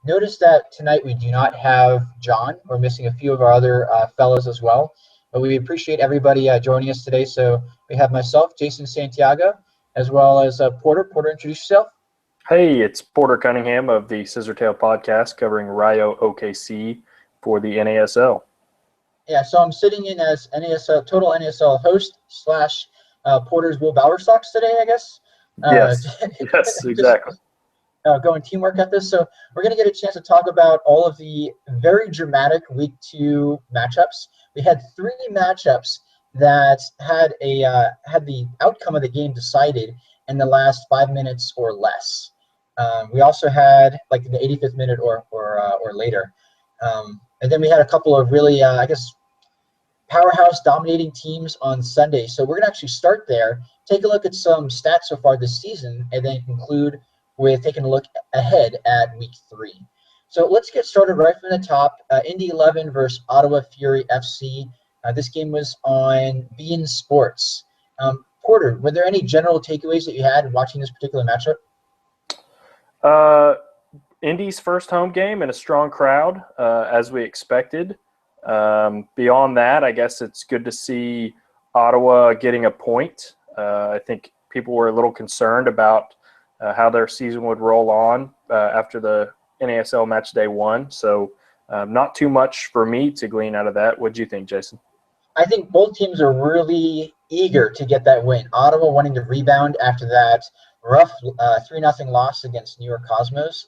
Notice that tonight we do not have John. We're missing a few of our other fellows as well. But we appreciate everybody joining us today. So we have myself, Jason Santiago, as well as Porter. Porter, introduce yourself. Hey, it's Porter Cunningham of the Scissortail podcast covering Rayo OKC for the NASL. Yeah, so I'm sitting in as total NASL host / Porter's Will Bowerstocks today, I guess. Yes, exactly. Going teamwork at this. So we're going to get a chance to talk about all of the very dramatic Week 2 matchups. We had 3 matchups that had the outcome of the game decided in the last 5 minutes or less. We also had like in the 85th minute or later. And then we had a couple of really, powerhouse dominating teams on Sunday. So we're going to actually start there, take a look at some stats so far this season, and then conclude with taking a look ahead at Week 3. So let's get started right from the top. Indy 11 versus Ottawa Fury FC. This game was on beIN Sports. Porter, were there any general takeaways that you had in watching this particular matchup? Indy's first home game and a strong crowd, as we expected. Beyond that, I guess it's good to see Ottawa getting a point. I think people were a little concerned about how their season would roll on after the NASL match day 1. So not too much for me to glean out of that. What do you think, Jason? I think both teams are really eager to get that win. Ottawa wanting to rebound after that rough 3-0 loss against New York Cosmos.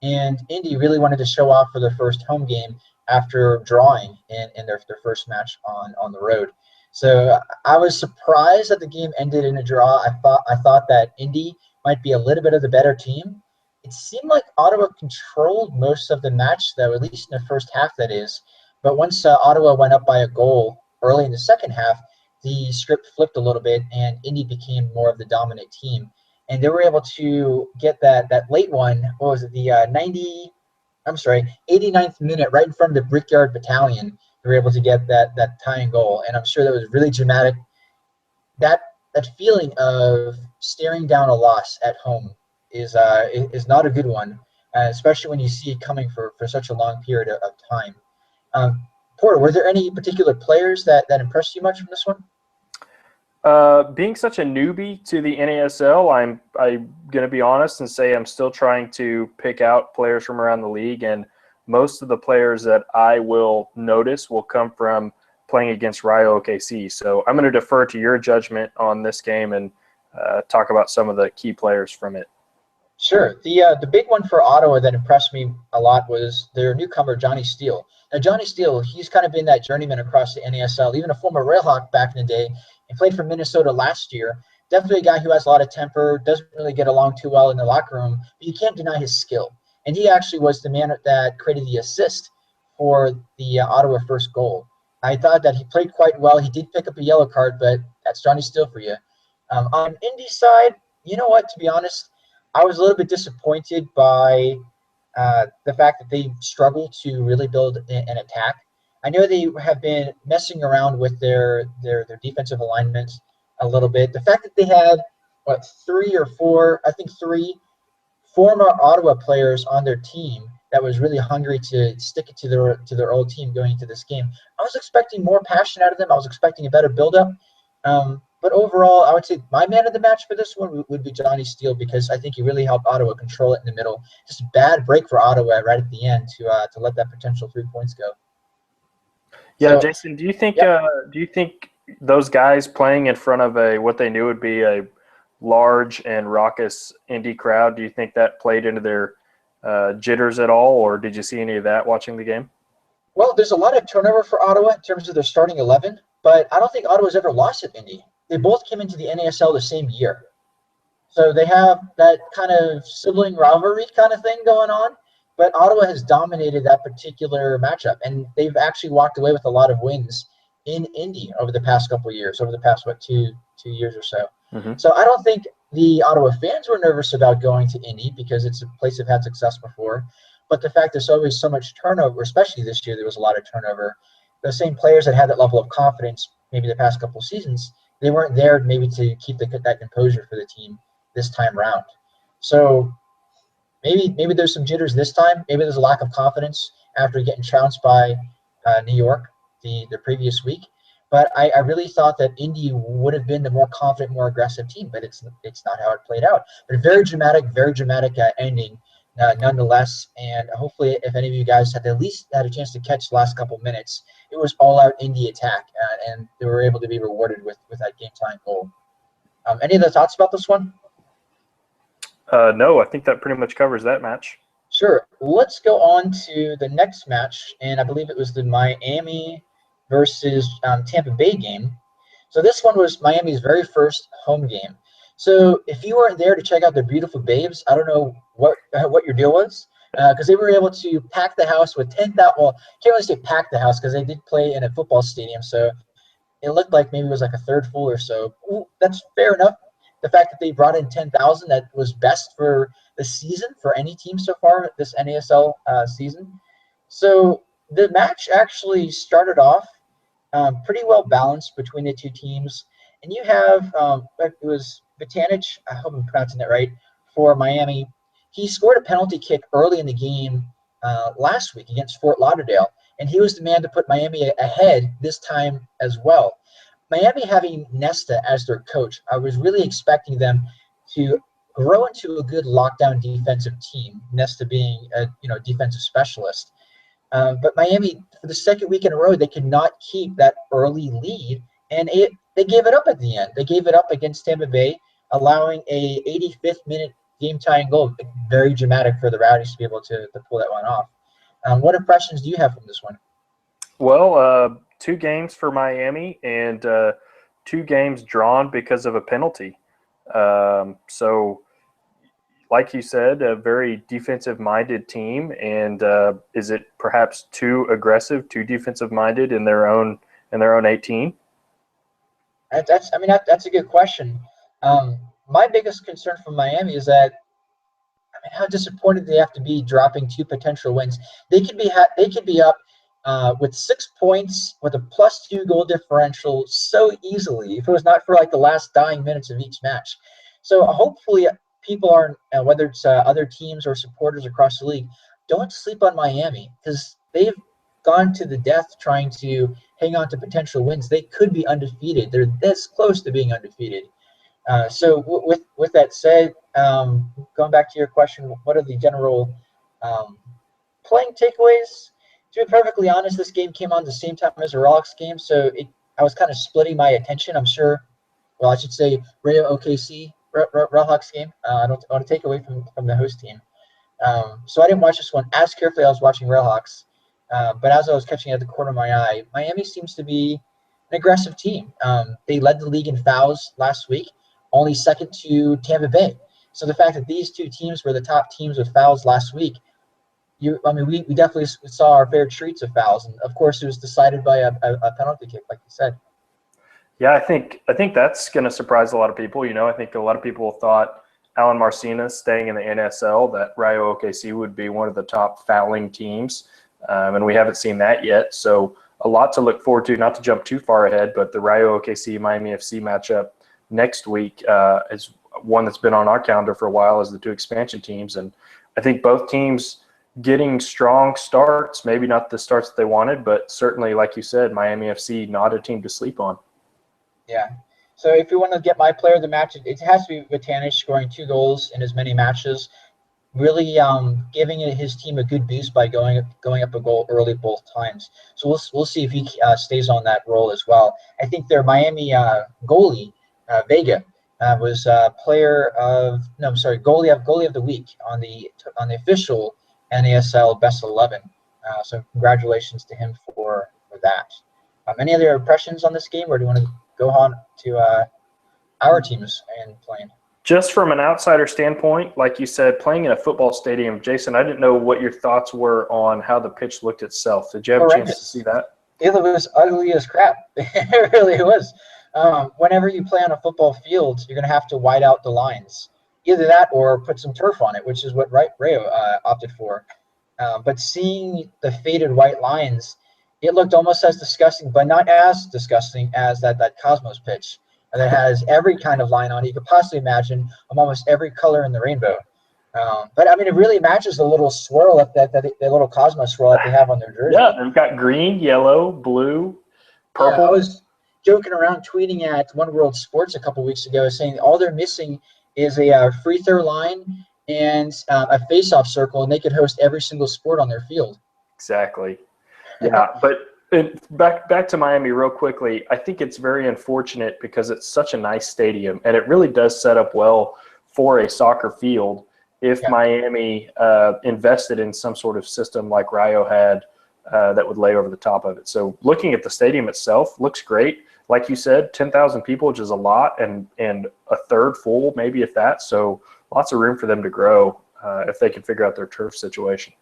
And Indy really wanted to show off for their first home game after drawing in their first match on the road. So I was surprised that the game ended in a draw. I thought that Indy might be a little bit of the better team. It seemed like Ottawa controlled most of the match, though, at least in the first half, that is. But once Ottawa went up by a goal early in the second half, the script flipped a little bit, and Indy became more of the dominant team. And they were able to get that late one. What was it? The 89th minute, right in front of the Brickyard Battalion. They were able to get that tying goal, and I'm sure that was really dramatic. That feeling of staring down a loss at home is not a good one, especially when you see it coming for such a long period of time. Porter, were there any particular players that impressed you much from this one? Being such a newbie to the NASL, I'm going to be honest and say I'm still trying to pick out players from around the league, and most of the players that I will notice will come from playing against Rayo OKC. So I'm going to defer to your judgment on this game and talk about some of the key players from it. Sure. The big one for Ottawa that impressed me a lot was their newcomer, Johnny Steele. Now, Johnny Steele, he's kind of been that journeyman across the NASL, even a former Railhawk back in the day, and played for Minnesota last year. Definitely a guy who has a lot of temper, doesn't really get along too well in the locker room, but you can't deny his skill. And he actually was the man that created the assist for the Ottawa first goal. I thought that he played quite well. He did pick up a yellow card, but that's Johnny Steele for you. On Indy's side, you know what, to be honest, I was a little bit disappointed by the fact that they struggled to really build an attack. I know they have been messing around with their defensive alignment a little bit. The fact that they had, 3 or 4, I think 3 former Ottawa players on their team that was really hungry to stick it to their old team going into this game. I was expecting more passion out of them. I was expecting a better build-up. But overall, I would say my man of the match for this one would be Johnny Steele, because I think he really helped Ottawa control it in the middle. Just a bad break for Ottawa right at the end to let that potential 3 points go. Yeah, so, Jason, do you think those guys playing in front of what they knew would be a large and raucous Indy crowd, do you think that played into their jitters at all, or did you see any of that watching the game? Well, there's a lot of turnover for Ottawa in terms of their starting 11, but I don't think Ottawa's ever lost at Indy. They both came into the NASL the same year. So they have that kind of sibling rivalry kind of thing going on, but Ottawa has dominated that particular matchup, and they've actually walked away with a lot of wins in Indy over the past couple of years, over the past, 2 years or so. Mm-hmm. So I don't think the Ottawa fans were nervous about going to Indy because it's a place they've had success before, but the fact there's always so much turnover, especially this year, there was a lot of turnover. The same players that had that level of confidence maybe the past couple of seasons, they weren't there maybe to keep that composure for the team this time around. So maybe there's some jitters this time. Maybe there's a lack of confidence after getting trounced by New York the previous week. But I really thought that Indy would have been the more confident, more aggressive team, but it's not how it played out. But very dramatic ending nonetheless. And hopefully, if any of you guys had at least had a chance to catch the last couple minutes, it was all-out Indy attack, and they were able to be rewarded with that game-time goal. Any other thoughts about this one? No, I think that pretty much covers that match. Sure. Let's go on to the next match, and I believe it was the Miami versus Tampa Bay game. So this one was Miami's very first home game. So if you weren't there to check out the beautiful babes, I don't know what your deal was, because they were able to pack the house with 10,000. Well, can't really say pack the house because they did play in a football stadium, so it looked like maybe it was like a third full or so. Ooh, that's fair enough. The fact that they brought in 10,000, that was best for the season for any team so far this NASL season. So the match actually started off pretty well balanced between the two teams. And you have, it was Vitanic, I hope I'm pronouncing that right, for Miami. He scored a penalty kick early in the game last week against Fort Lauderdale, and he was the man to put Miami ahead this time as well. Miami having Nesta as their coach, I was really expecting them to grow into a good lockdown defensive team, Nesta being a defensive specialist. But Miami, for the second week in a row, they could not keep that early lead, and they gave it up at the end. They gave it up against Tampa Bay, allowing a 85th minute game-tying goal. Very dramatic for the Rowdies to be able to pull that one off. What impressions do you have from this one? Well, 2 games for Miami and 2 games drawn because of a penalty. So, like you said, a very defensive-minded team, and is it perhaps too aggressive, too defensive-minded in their own 18? That's a good question. My biggest concern for Miami is that, how disappointed they have to be dropping 2 potential wins. They could be up with 6 points with a +2 goal differential so easily if it was not for like the last dying minutes of each match. So hopefully people aren't, whether it's other teams or supporters across the league, don't sleep on Miami, because they've gone to the death trying to hang on to potential wins. They could be undefeated. They're this close to being undefeated. So with that said, going back to your question, what are the general playing takeaways? To be perfectly honest, this game came on the same time as the Rollocks game, so I was kind of splitting my attention. I'm sure, well, I should say Rayo OKC Rollocks game. I don't want to take away from the host team. So I didn't watch this one as carefully. I was watching Railhawks, but as I was catching at the corner of my eye, Miami seems to be an aggressive team. They led the league in fouls last week, only second to Tampa Bay. So the fact that these two teams were the top teams with fouls last week, we definitely saw our fair treats of fouls, and of course it was decided by a penalty kick, like you said. Yeah, I think that's going to surprise a lot of people. I think a lot of people thought Alan Marcina staying in the NSL, that Rayo OKC would be one of the top fouling teams, and we haven't seen that yet. So a lot to look forward to, not to jump too far ahead, but the Rayo OKC Miami FC matchup next week is one that's been on our calendar for a while as the 2 expansion teams. And I think both teams getting strong starts, maybe not the starts that they wanted, but certainly, like you said, Miami FC, not a team to sleep on. Yeah. So if you want to get my player of the match, it has to be Vitanic, scoring 2 goals in as many matches, really giving his team a good boost by going up a goal early both times. So we'll see if he stays on that role as well. I think their Miami goalie, Vega, was goalie of the week on the official NASL Best 11. So congratulations to him for that. Any other impressions on this game, or do you want to go on to our teams and playing? Just from an outsider standpoint, like you said, playing in a football stadium, Jason, I didn't know what your thoughts were on how the pitch looked itself. Did you have a chance to see that? It was ugly as crap. It really was. Whenever you play on a football field, you're going to have to wide out the lines. Either that or put some turf on it, which is what Rayo opted for. But seeing the faded white lines, it looked almost as disgusting, but not as disgusting as that Cosmos pitch that has every kind of line on it you could possibly imagine, of almost every color in the rainbow. But I mean, it really matches the little swirl that little Cosmos swirl that they have on their jersey. Yeah, they've got green, yellow, blue, purple. Yeah, I was joking around, tweeting at One World Sports a couple weeks ago, saying all they're missing is a free throw line and a face-off circle, and they could host every single sport on their field. Exactly. Yeah, but back to Miami real quickly. I think it's very unfortunate because it's such a nice stadium, and it really does set up well for a soccer field if Miami invested in some sort of system like Rayo had that would lay over the top of it. So looking at the stadium itself, looks great. Like you said, 10,000 people, which is a lot, and a third full, maybe if that. So lots of room for them to grow if they can figure out their turf situation.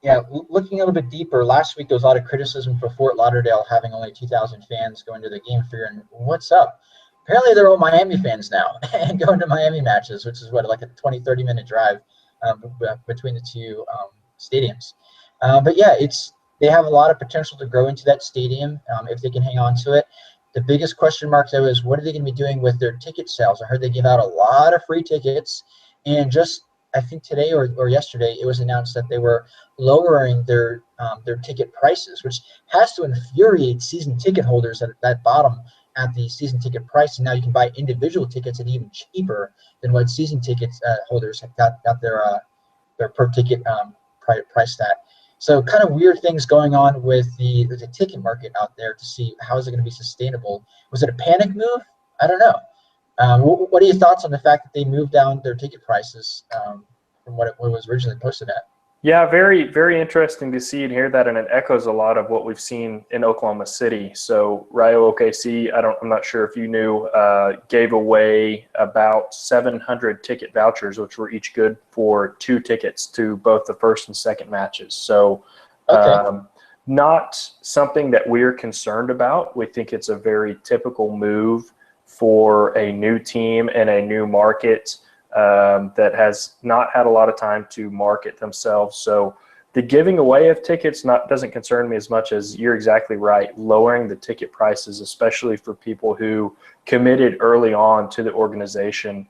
Yeah, looking a little bit deeper, last week there was a lot of criticism for Fort Lauderdale having only 2,000 fans going to the game, figuring, what's up? Apparently they're all Miami fans now and going to Miami matches, which is like a 20, 30-minute drive between the two stadiums. But yeah, they have a lot of potential to grow into that stadium if they can hang on to it. The biggest question mark, though, is what are they going to be doing with their ticket sales? I heard they give out a lot of free tickets, and just I think today or yesterday it was announced that they were lowering their ticket prices, which has to infuriate season ticket holders at that bottom at the season ticket price. And now you can buy individual tickets at even cheaper than what season tickets holders have got their per ticket price at. So kind of weird things going on with the ticket market out there to see how is it going to be sustainable. Was it a panic move? I don't know. What are your thoughts on the fact that they moved down their ticket prices from what it was originally posted at? Yeah, very, very interesting to see and hear that, and it echoes a lot of what we've seen in Oklahoma City. So Rayo OKC, I'm not sure if you knew, gave away about 700 ticket vouchers, which were each good for 2 tickets to both the first and second matches. So not something that we're concerned about. We think it's a very typical move for a new team and a new market that has not had a lot of time to market themselves. So the giving away of tickets doesn't concern me as much as you're exactly right. Lowering the ticket prices, especially for people who committed early on to the organization.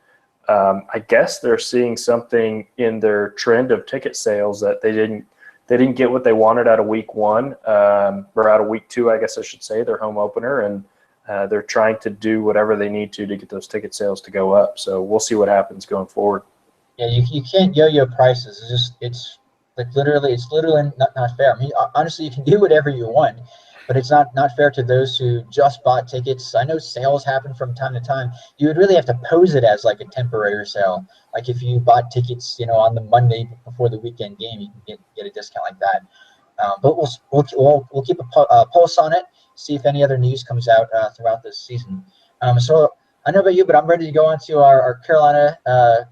I guess they're seeing something in their trend of ticket sales that they didn't get what they wanted out of week 1 or out of week 2, I guess I should say, their home opener, and they're trying to do whatever they need to get those ticket sales to go up. So we'll see what happens going forward. Yeah, you can't yo-yo prices. It's literally not fair. I mean, honestly, you can do whatever you want, but it's not fair to those who just bought tickets. I know sales happen from time to time. You would really have to pose it as like a temporary sale. Like if you bought tickets, on the Monday before the weekend game, you can get a discount like that. But we'll keep a pulse on it. See if any other news comes out throughout this season. So I know about you, but I'm ready to go on to our Carolina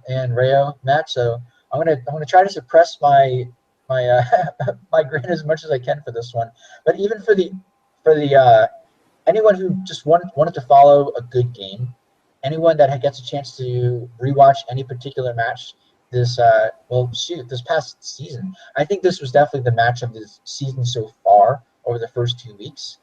and Rayo match. So I'm gonna try to suppress my my grin as much as I can for this one. But even for the anyone who just wanted to follow a good game, anyone that gets a chance to rewatch any particular match this past season, I think this was definitely the match of the season so far over the first 2 weeks.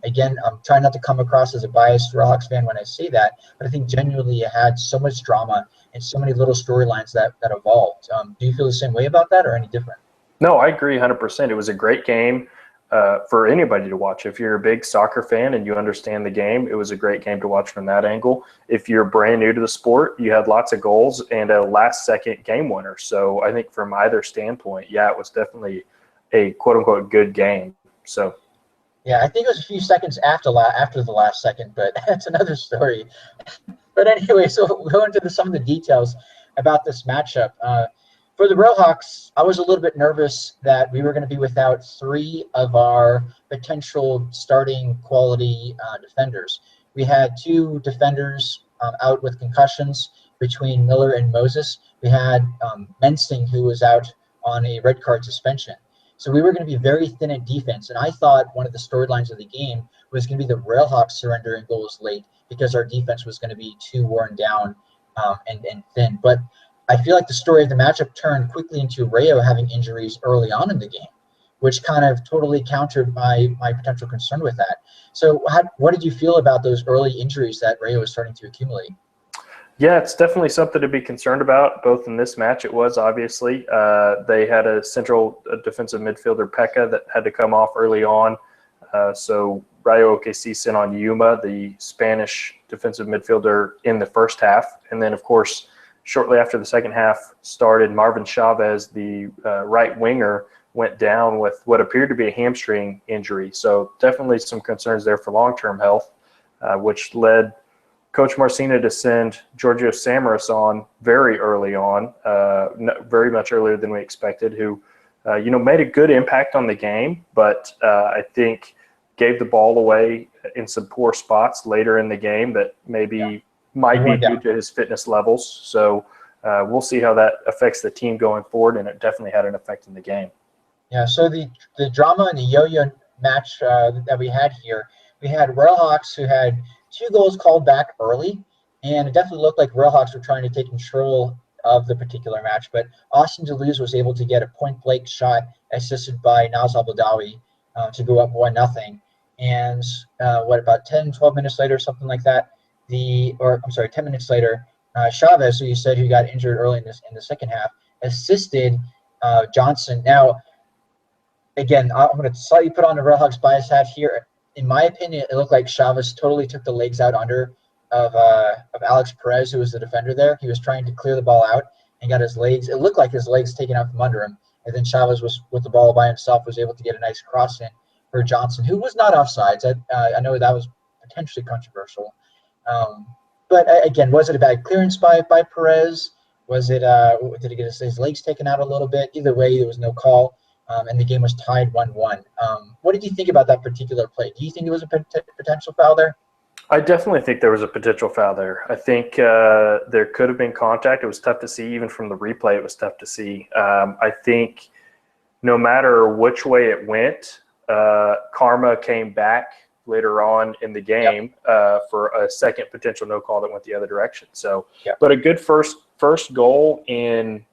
Again, I'm trying not to come across as a biased Rollins fan when I say that, but I think genuinely it had so much drama and so many little storylines that evolved. Do you feel the same way about that, or any different? No, I agree 100%. It was a great game for anybody to watch. If you're a big soccer fan and you understand the game, it was a great game to watch from that angle. If you're brand new to the sport, you had lots of goals and a last-second game winner. So I think from either standpoint, yeah, it was definitely a quote-unquote good game. So. Yeah, I think it was a few seconds after the last second, but that's another story. But anyway, so we'll go into some of the details about this matchup. For the Railhawks, I was a little bit nervous that we were going to be without 3 of our potential starting quality defenders. We had 2 defenders out with concussions between Miller and Moses. We had Mensing, who was out on a red card suspension. So we were going to be very thin at defense, and I thought one of the storylines of the game was going to be the Railhawks surrendering goals late because our defense was going to be too worn down and thin. But I feel like the story of the matchup turned quickly into Rayo having injuries early on in the game, which kind of totally countered my potential concern with that. So what did you feel about those early injuries that Rayo was starting to accumulate? Yeah, it's definitely something to be concerned about. Both in this match, it was obviously they had a central defensive midfielder Pekka that had to come off early on. So Rayo OKC sent on Yuma, the Spanish defensive midfielder, in the first half, and then of course shortly after the second half started, Marvin Chavez, the right winger, went down with what appeared to be a hamstring injury. So definitely some concerns there for long-term health, which led Coach Marcina to send Giorgio Samaras on very early on, very much earlier than we expected, who, made a good impact on the game, but I think gave the ball away in some poor spots later in the game that maybe might be due to his fitness levels. So we'll see how that affects the team going forward, and it definitely had an effect in the game. Yeah, so the drama in the yo-yo match that we had here, we had Railhawks who had 2 goals called back early, and it definitely looked like Railhawks were trying to take control of the particular match, but Austin Deleuze was able to get a point-blank shot assisted by NASL to go up 1-0. And about 10, 12 minutes later, something like that, 10 minutes later, Chavez, who you said who got injured early in the second half, assisted Johnson. Now, again, I'm going to slightly put on the Railhawks bias hat here. In my opinion, it looked like Chavez totally took the legs out under of Alex Perez, who was the defender there. He was trying to clear the ball out and got his legs. It looked like his legs taken out from under him. And then Chavez was with the ball by himself, was able to get a nice cross in for Johnson, who was not offsides. I know that was potentially controversial. But again, was it a bad clearance by Perez? Was it did he get his legs taken out a little bit? Either way, there was no call. And the game was tied 1-1. What did you think about that particular play? Do you think it was a potential foul there? I definitely think there was a potential foul there. I think there could have been contact. It was tough to see. Even from the replay, it was tough to see. I think no matter which way it went, karma came back later on in the game for a second potential no call that went the other direction. So, but a good first goal in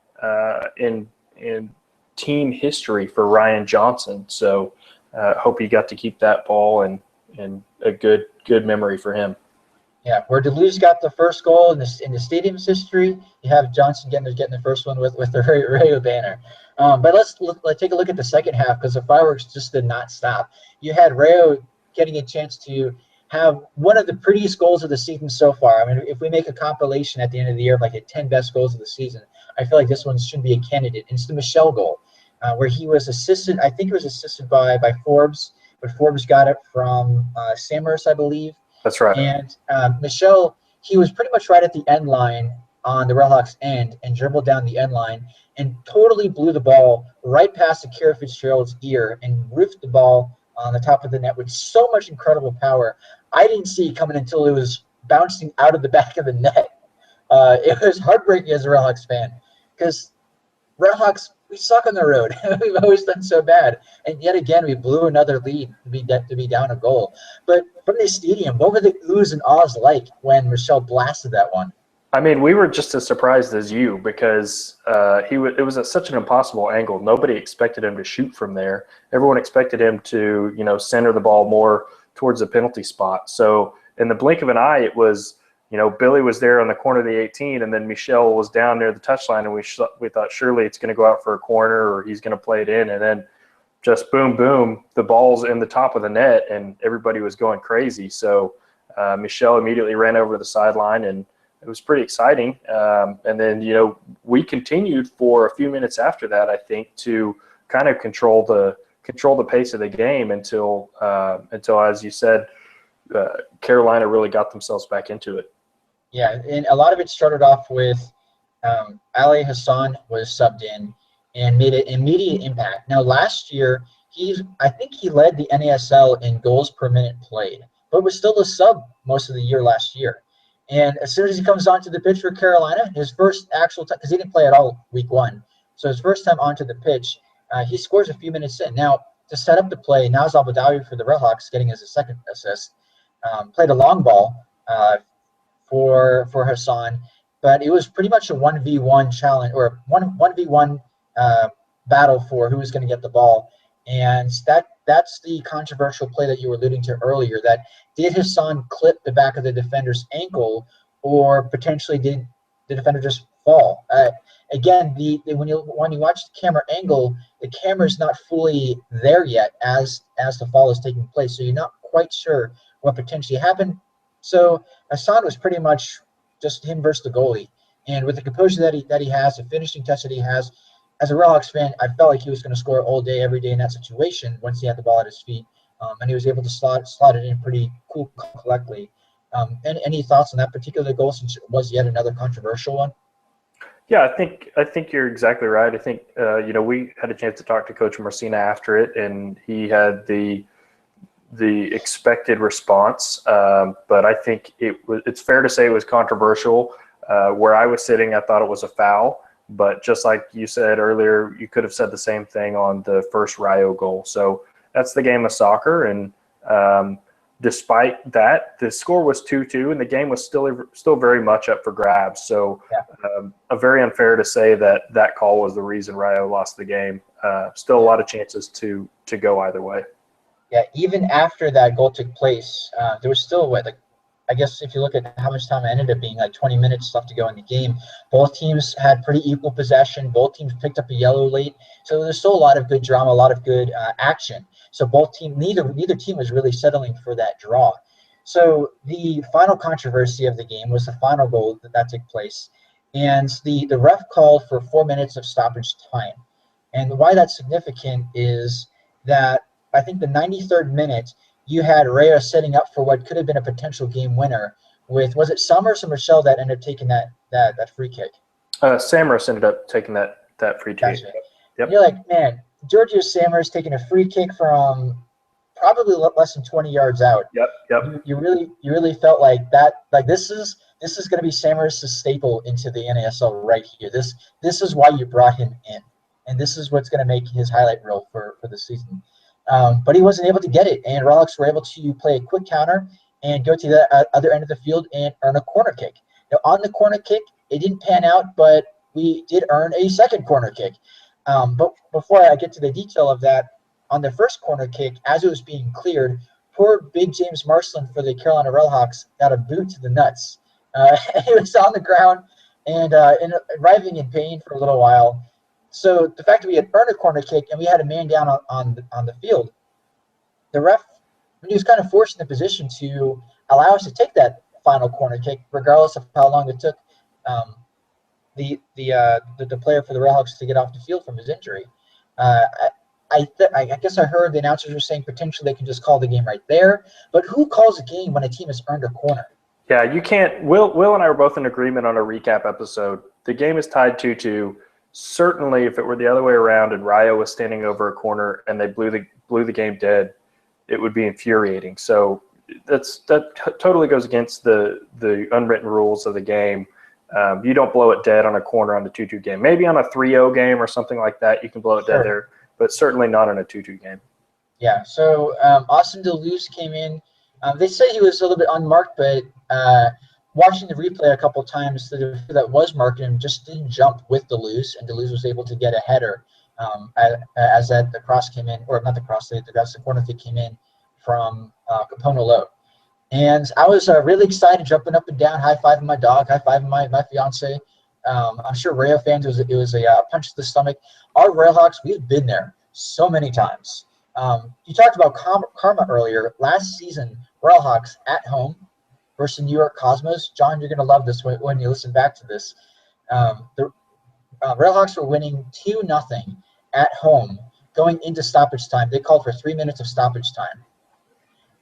team history for Ryan Johnson. So hope he got to keep that ball and a good memory for him. Yeah, where Deleuze got the first goal in the stadium's history, you have Johnson getting the first one with the Rayo banner. But let's take a look at the second half, because the fireworks just did not stop. You had Rayo getting a chance to have one of the prettiest goals of the season so far. I mean, if we make a compilation at the end of the year of like the 10 best goals of the season, I feel like this one should be a candidate. It's the Michel goal, where he was assisted. I think it was assisted by Forbes, but Forbes got it from Samaras, I believe. That's right. And Michel, he was pretty much right at the end line on the Railhawks end and dribbled down the end line and totally blew the ball right past Akira Fitzgerald's ear and roofed the ball on the top of the net with so much incredible power. I didn't see it coming until it was bouncing out of the back of the net. It was heartbreaking as a Railhawks fan, because Railhawks, we suck on the road. We've always done so bad, and yet again we blew another lead to be down a goal. But from the stadium, what were the oohs and ahs like when Michel blasted that one? I mean, we were just as surprised as you, because it was at such an impossible angle. Nobody expected him to shoot from there. Everyone expected him to, center the ball more towards the penalty spot. So in the blink of an eye, it was, Billy was there on the corner of the 18, and then Michel was down near the touchline, and we thought surely it's going to go out for a corner or he's going to play it in, and then just boom, boom, the ball's in the top of the net, and everybody was going crazy. So Michel immediately ran over to the sideline, and it was pretty exciting. And then, we continued for a few minutes after that, I think, to kind of control the pace of the game until as you said, Carolina really got themselves back into it. Yeah, and a lot of it started off with Ali Hassan was subbed in and made an immediate impact. Now, last year, I think he led the NASL in goals per minute played, but was still a sub most of the year last year. And as soon as he comes onto the pitch for Carolina, his first actual time, because he didn't play at all week 1, so his first time onto the pitch, he scores a few minutes in. Now, to set up the play, NASL for the Railhawks, getting his second assist, played a long ball for Hassan, but it was pretty much a 1v1 challenge, or 1v1 battle for who was going to get the ball. And that's the controversial play that you were alluding to earlier, that did Hassan clip the back of the defender's ankle, or potentially did the defender just fall? Again, when you watch the camera angle, the camera is not fully there yet as the fall is taking place, so you're not quite sure what potentially happened. So Hassan was pretty much just him versus the goalie, and with the composure that he has, the finishing touch that he has, as a Railhawks fan, I felt like he was going to score all day, every day in that situation once he had the ball at his feet, and he was able to slot it in pretty cool, correctly. Any thoughts on that particular goal, since it was yet another controversial one? Yeah, I think you're exactly right. I think we had a chance to talk to Coach Marcina after it, and he had the expected response. But I think it's fair to say it was controversial. Where I was sitting, I thought it was a foul. But just like you said earlier, you could have said the same thing on the first Rayo goal. So that's the game of soccer, and despite that, the score was 2-2, and the game was still very much up for grabs. So very unfair to say that call was the reason Rayo lost the game. Still a lot of chances to go either way. Yeah, even after that goal took place, there was still I guess if you look at how much time it ended up being, like 20 minutes left to go in the game. Both teams had pretty equal possession. Both teams picked up a yellow late, so there's still a lot of good drama, a lot of good action. So neither team was really settling for that draw. So the final controversy of the game was the final goal that took place, and the ref called for 4 minutes of stoppage time. And why that's significant is that I think the 93rd minute, you had Reyes setting up for what could have been a potential game winner with, was it Summers or Michelle that ended up taking that free kick? Samaras ended up taking that free kick. Gotcha. Yep. You're like, man, Giorgio Samaras taking a free kick from probably less than 20 yards out. Yep. You really felt like that. Like this is going to be Samaras' staple into the NASL right here. This is why you brought him in, and this is what's going to make his highlight reel for the season. But he wasn't able to get it, and Rolex were able to play a quick counter and go to the other end of the field and earn a corner kick. Now, on the corner kick, it didn't pan out, but we did earn a second corner kick. But before I get to the detail of that, on the first corner kick, as it was being cleared, poor big James Marsland for the Carolina Railhawks got a boot to the nuts. He was on the ground and writhing in pain for a little while. So the fact that we had earned a corner kick and we had a man down on the field, the ref, he was kind of forced in the position to allow us to take that final corner kick, regardless of how long it took the player for the Railhawks to get off the field from his injury. I guess I heard the announcers were saying potentially they can just call the game right there, but who calls a game when a team has earned a corner? Yeah, you can't. Will and I were both in agreement on a recap episode. The game is tied 2-2. Certainly, if it were the other way around and Rayo was standing over a corner and they blew the game dead, it would be infuriating. So that totally goes against the unwritten rules of the game. You don't blow it dead on a corner on the 2-2 game. Maybe on a 3-0 game or something like that, you can blow it dead there, but certainly not in a 2-2 game. Yeah. So Austin Deleuze came in. They say he was a little bit unmarked, but watching the replay a couple times, that was marked and just didn't jump with Deleuze, and Deleuze was able to get a header as the cross came in, or not the cross, the corner kick came in from Capona Low. And I was really excited, jumping up and down, high-fiving my dog, high-fiving my fiance. I'm sure Rayo fans, it was a punch to the stomach. Our Railhawks, we've been there so many times. You talked about karma earlier. Last season, Railhawks at home versus New York Cosmos. John, you're going to love this when you listen back to this. The Railhawks were winning 2-0 at home going into stoppage time. They called for 3 minutes of stoppage time.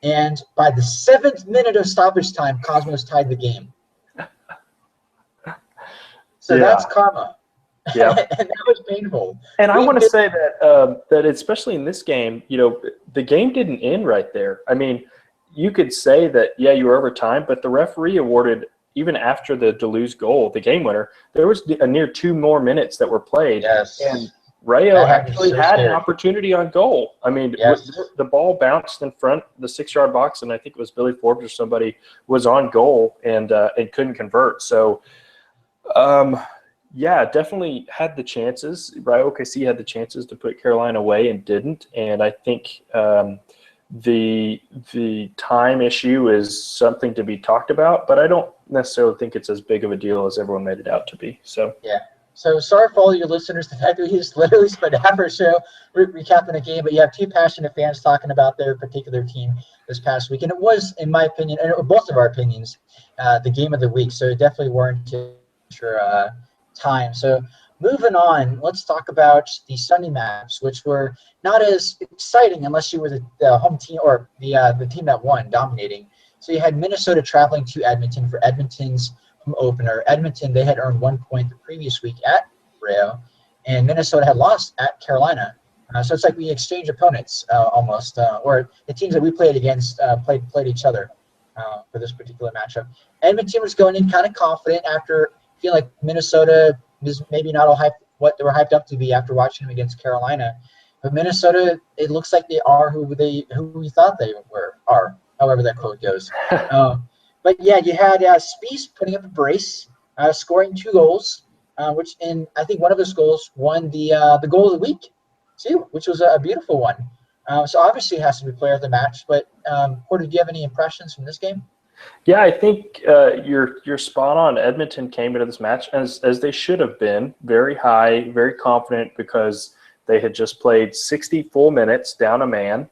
And by the 7th minute of stoppage time, Cosmos tied the game. So that's karma. Yeah. And that was painful. And I want to say that especially in this game, the game didn't end right there. I mean, you could say that, yeah, you were over time, but the referee awarded, even after the Deleuze goal, the game winner, there was a near 2 more minutes that were played. Yes. And Rayo actually had an opportunity on goal. I mean, the ball bounced in front of the 6-yard box, and I think it was Billy Forbes or somebody was on goal and couldn't convert. So, yeah, definitely had the chances. Rayo OKC had the chances to put Carolina away and didn't. And I think the time issue is something to be talked about, but I don't necessarily think it's as big of a deal as everyone made it out to be. So yeah. So sorry for all your listeners. The fact that we just literally spent half our show recapping a game, but you have two passionate fans talking about their particular team this past week, and it was, in my opinion, and both of our opinions, the game of the week. So it definitely warranted your time. So moving on, let's talk about the Sunday matches, which were not as exciting unless you were the home team or the team that won, dominating. So you had Minnesota traveling to Edmonton for Edmonton's home opener. Edmonton, they had earned 1 point the previous week at Rio, and Minnesota had lost at Carolina. So it's like we exchanged opponents almost, or the teams that we played against played each other for this particular matchup. Edmonton was going in kind of confident after feeling like Minnesota is maybe not all what they were hyped up to be after watching them against Carolina. But Minnesota, it looks like they are who we thought they are, however that quote goes. But yeah, you had Spies putting up a brace, scoring 2 goals, which in I think one of those goals won the goal of the week too, which was a beautiful one. So obviously it has to be player of the match. But Porter, do you have any impressions from this game? Yeah, I think you're spot on. Edmonton came into this match as they should have been, very high, very confident, because they had just played 60 full minutes down a man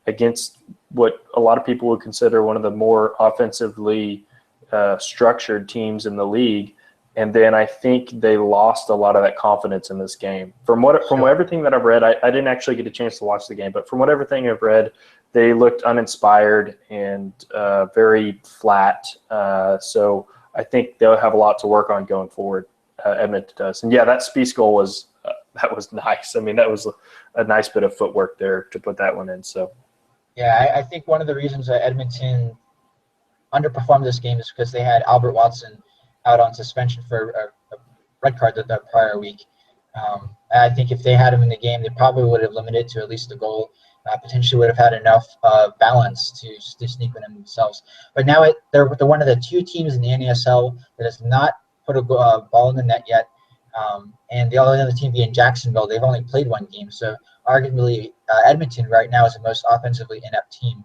against what a lot of people would consider one of the more offensively structured teams in the league. And then I think they lost a lot of that confidence in this game. From everything that I've read, I didn't actually get a chance to watch the game, but from everything I've read, they looked uninspired and very flat. So I think they'll have a lot to work on going forward. Edmonton does. And yeah, that Spies goal was nice. I mean, that was a nice bit of footwork there to put that one in. So yeah, I think one of the reasons that Edmonton underperformed this game is because they had Albert Watson out on suspension for a red card the prior week. I think if they had him in the game, they probably would have limited to at least a goal. Potentially would have had enough balance to sneak in themselves. But now they're one of the 2 teams in the NASL that has not put a ball in the net yet. And the only other team being Jacksonville, they've only played 1 game. So arguably, Edmonton right now is the most offensively inept team,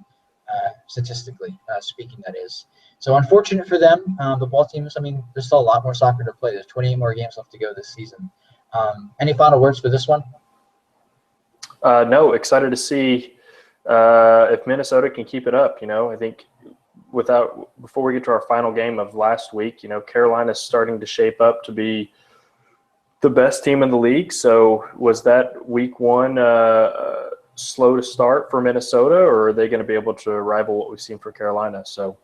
statistically speaking, that is. So unfortunate for them. The ball teams, I mean, there's still a lot more soccer to play. There's 28 more games left to go this season. Any final words for this one? No, excited to see if Minnesota can keep it up. I think before we get to our final game of last week, Carolina's starting to shape up to be the best team in the league. So was that week 1 slow to start for Minnesota, or are they going to be able to rival what we've seen for Carolina? So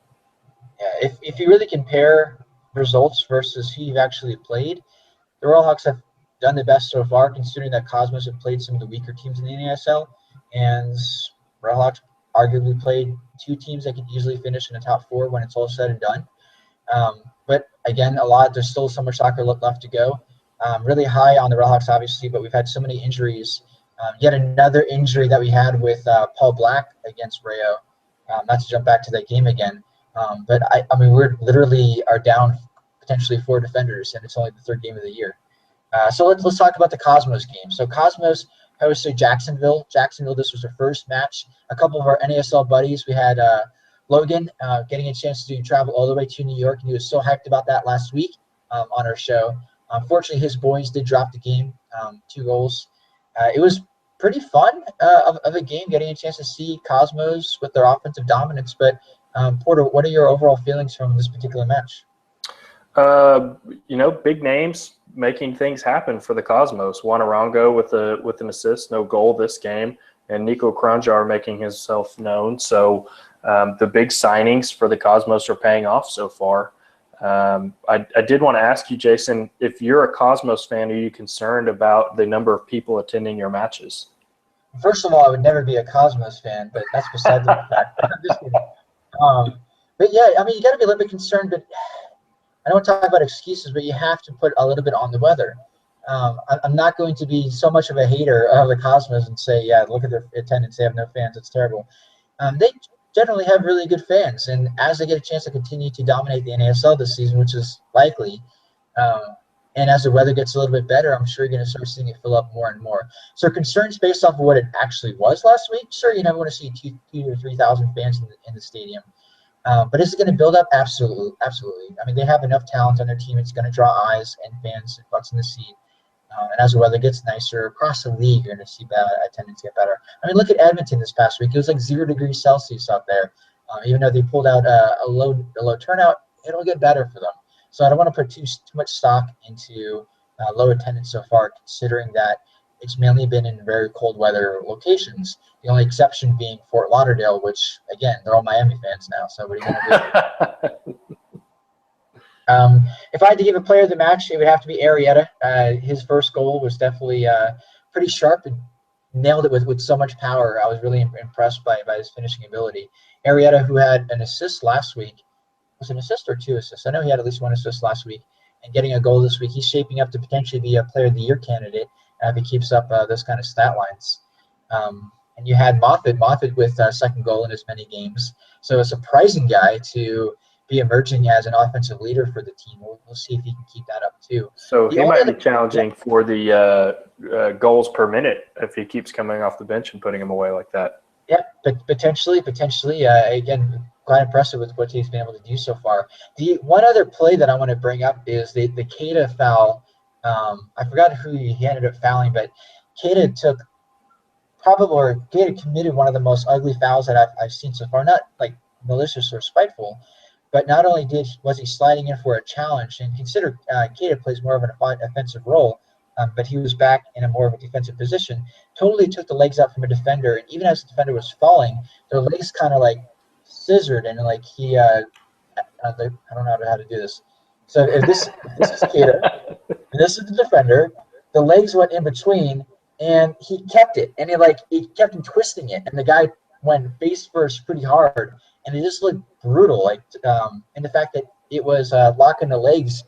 yeah, if you really compare results versus who you've actually played, the Royalhawks have done the best so far, considering that Cosmos have played some of the weaker teams in the NASL, and Royalhawks arguably played 2 teams that could easily finish in the top 4 when it's all said and done. But again, there's still so much soccer left to go. Really high on the Royalhawks, obviously, but we've had so many injuries. Yet another injury that we had with Paul Black against Rayo. Not to jump back to that game again, but I mean, are down potentially 4 defenders, and it's only the 3rd game of the year. So let's talk about the Cosmos game. So Cosmos hosted Jacksonville. This was their first match. A couple of our NASL buddies, we had Logan getting a chance to travel all the way to New York, and he was so hyped about that last week on our show. Unfortunately, his boys did drop the game, 2 goals. It was pretty fun of a game, getting a chance to see Cosmos with their offensive dominance. But Porter, what are your overall feelings from this particular match? Big names making things happen for the Cosmos. Juan Arango with an assist, no goal this game, and Nico Kranjar making himself known. So the big signings for the Cosmos are paying off so far. I did want to ask you, Jason, if you're a Cosmos fan, are you concerned about the number of people attending your matches? First of all, I would never be a Cosmos fan, but that's beside the fact. I'm just kidding. But yeah, I mean, you got to be a little bit concerned, but I don't talk about excuses, but you have to put a little bit on the weather. I'm not going to be so much of a hater of the Cosmos and say, yeah, look at their attendance. They have no fans. It's terrible. They generally have really good fans, and as they get a chance to continue to dominate the NASL this season, which is likely, and as the weather gets a little bit better, I'm sure you're going to start seeing it fill up more and more. So concerns based off of what it actually was last week, sure, you never want to see 2,000 to 3,000 fans in the stadium. But is it going to build up? Absolutely, absolutely. I mean, they have enough talent on their team. It's going to draw eyes and fans and butts in the seat. And as the weather gets nicer across the league, you're going to see attendance get better. I mean, look at Edmonton this past week. It was like 0 degrees Celsius out there. Even though they pulled out a low turnout, it'll get better for them. So I don't want to put too much stock into low attendance so far, considering that it's mainly been in very cold weather locations. The only exception being Fort Lauderdale, which, again, they're all Miami fans now. So what are you going to do? If I had to give a player of the match, it would have to be Arrieta. His first goal was definitely pretty sharp and nailed it with so much power. I was really impressed by his finishing ability. Arrieta, who had an assist last week, was it an assist or 2 assists? I know he had at least 1 assist last week, and getting a goal this week. He's shaping up to potentially be a Player of the Year candidate if he keeps up those kind of stat lines. And you had Moffat with second goal in as many games. So a surprising guy to be emerging as an offensive leader for the team. We'll see if he can keep that up too. So he might be challenging for the goals per minute if he keeps coming off the bench and putting them away like that. Yeah, but potentially. Again, quite impressive with what he's been able to do so far. The one other play that I want to bring up is the Keita foul. I forgot who he ended up fouling, but Keita committed one of the most ugly fouls that I've seen so far. Not like malicious or spiteful, but not only was he sliding in for a challenge, and consider Keita plays more of an offensive role, but he was back in a more of a defensive position. Totally took the legs out from a defender, and even as the defender was falling, their legs kind of like scissored, and like he I don't know how to do this. So if this is Keita, and this is the defender, the legs went in between, and he kept it, and he kept him twisting it, and the guy went face first pretty hard, and it just looked brutal. And the fact that it was locking the legs,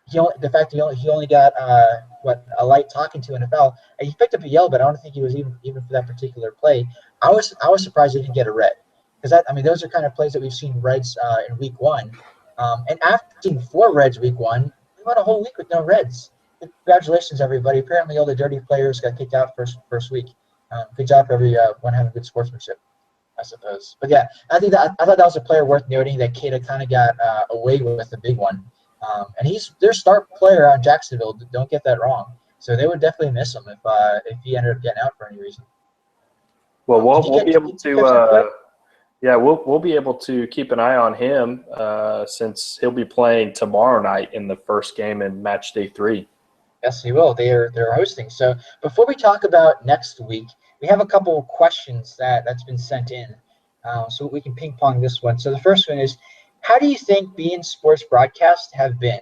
he only got a light talking to in a foul. And he picked up a yellow, but I don't think he was even for that particular play. I was surprised he didn't get a red, because those are kind of plays that we've seen reds in week 1. And after seeing 4 reds week 1, we went a whole week with no reds. Congratulations, everybody. Apparently, all the dirty players got kicked out first week. Good job for everyone having good sportsmanship, I suppose. But yeah, I thought that was a player worth noting that Keita kind of got away with the big one. And he's their star player on Jacksonville. Don't get that wrong. So they would definitely miss him if he ended up getting out for any reason. Well, we'll be able to. We'll be able to keep an eye on him since he'll be playing tomorrow night in the first game in match day 3. Yes, he will. They're hosting. So before we talk about next week, we have a couple of questions that's been sent in, so we can ping pong this one. So the first one is, how do you think beIN Sports broadcasts have been?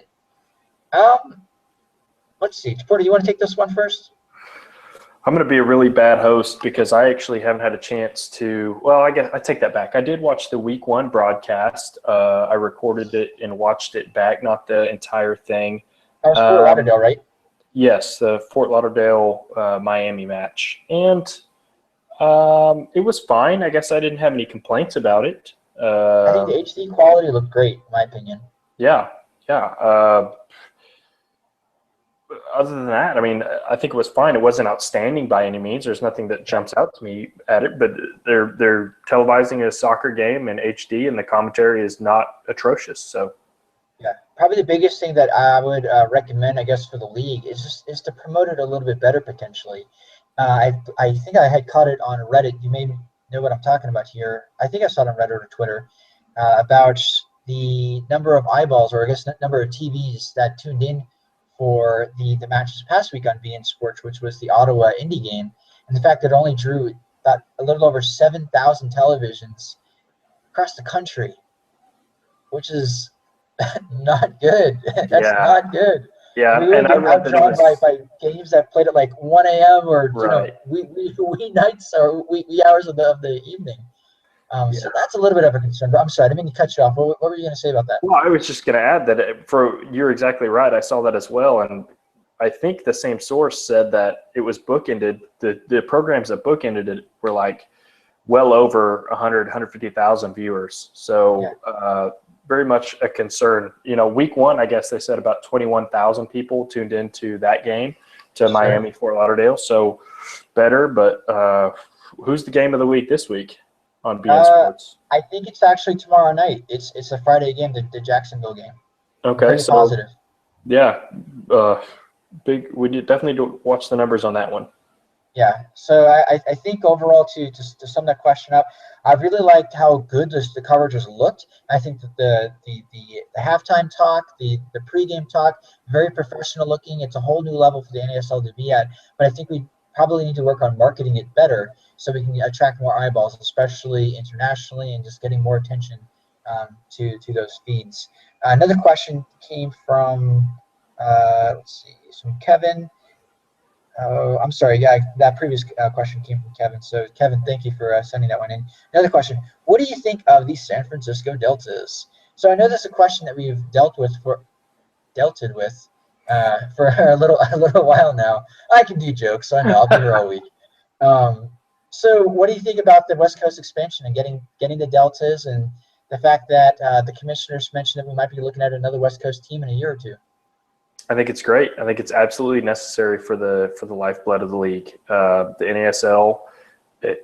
Let's see. Porter, you want to take this one first? I'm going to be a really bad host because I actually haven't had a chance to – well, I guess I take that back. I did watch the week 1 broadcast. I recorded it and watched it back, not the entire thing. That was Fort Lauderdale, right? Yes, the Fort Lauderdale Miami match. And it was fine. I guess I didn't have any complaints about it. I think the HD quality looked great, in my opinion. Yeah. Other than that, I mean, I think it was fine. It wasn't outstanding by any means. There's nothing that jumps out to me at it, but they're televising a soccer game in HD, and the commentary is not atrocious. So, yeah, probably the biggest thing that I would recommend, I guess, for the league is to promote it a little bit better potentially. I think I had caught it on Reddit. You may know what I'm talking about here. I think I saw it on Reddit or Twitter about the number of eyeballs, or I guess number of TVs that tuned in for the matches past week on beIN Sports, which was the Ottawa Indy game, and the fact that it only drew about a little over 7,000 televisions across the country, which is not good. That's not good. Yeah, we really get outdrawn by games that played at like 1 a.m. or right. wee nights or wee hours of the evening. So that's a little bit of a concern. But I'm sorry, I didn't mean to cut you off. What were you going to say about that? Well, I was just going to add that you're exactly right. I saw that as well, and I think the same source said that it was bookended. The programs that bookended it were like well over 100, 150,000 viewers. So very much a concern. Week 1, I guess they said about 21,000 people tuned into that game to Miami, Fort Lauderdale. So better, but who's the game of the week this week? on BN Sports? I think it's actually tomorrow night. It's a Friday game, the Jacksonville game. Okay, Very so positive. yeah, big. We definitely do watch the numbers on that one. Yeah, so I think overall to sum that question up, I really liked how good the coverage has looked. I think that the halftime talk, the pregame talk, very professional looking. It's a whole new level for the NASL to be at. But I think we probably need to work on marketing it better so we can attract more eyeballs, especially internationally, and just getting more attention to those feeds. Another question came from let's see, from Kevin. Oh, I'm sorry. Yeah, that previous question came from Kevin. So, Kevin, thank you for sending that one in. Another question: what do you think of the San Francisco Deltas? So, I know this is a question that we've dealt with for a little while now. I can do jokes, so I know I'll be here all week. So, what do you think about the West Coast expansion and getting the Deltas, and the fact that the commissioners mentioned that we might be looking at another West Coast team in a year or two? I think it's great. I think it's absolutely necessary for the lifeblood of the league. The NASL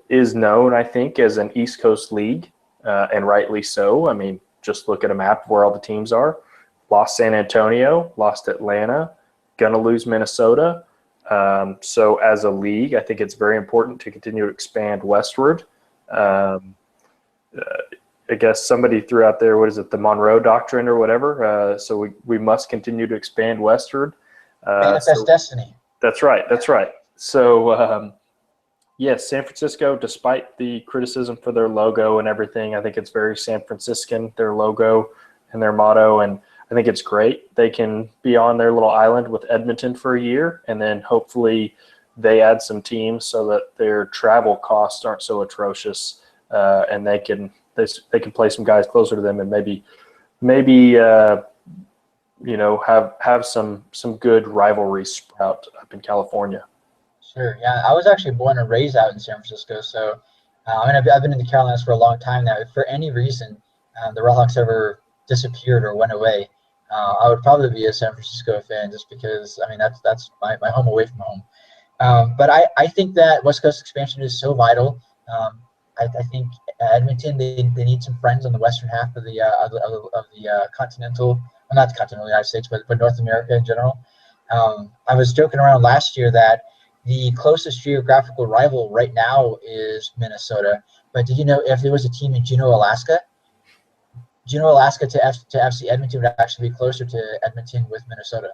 is known, I think, as an East Coast league, and rightly so. I mean, just look at a map of where all the teams are. Lost San Antonio, lost Atlanta, gonna lose Minnesota. So as a league, I think it's very important to continue to expand westward. I guess somebody threw out there, what is it, the Monroe Doctrine or whatever. So we must continue to expand westward. Manifest destiny. That's right. That's right. So, yes, San Francisco, despite the criticism for their logo and everything, I think it's very San Franciscan, their logo and their motto. And I think it's great. They can be on their little island with Edmonton for a year, and then hopefully they add some teams so that their travel costs aren't so atrocious, and they can play some guys closer to them, and maybe have some good rivalry sprout up in California. Sure. Yeah, I was actually born and raised out in San Francisco, so I've been in the Carolinas for a long time now. If for any reason the Redhawks ever disappeared or went away, I would probably be a San Francisco fan, just because that's my home away from home. But I think that West Coast expansion is so vital. I think Edmonton, they need some friends on the western half of the continental, well, not the continental United States, but North America in general. I was joking around last year that the closest geographical rival right now is Minnesota. But did you know if there was a team in Juneau, Alaska, to FC Edmonton would actually be closer to Edmonton with Minnesota?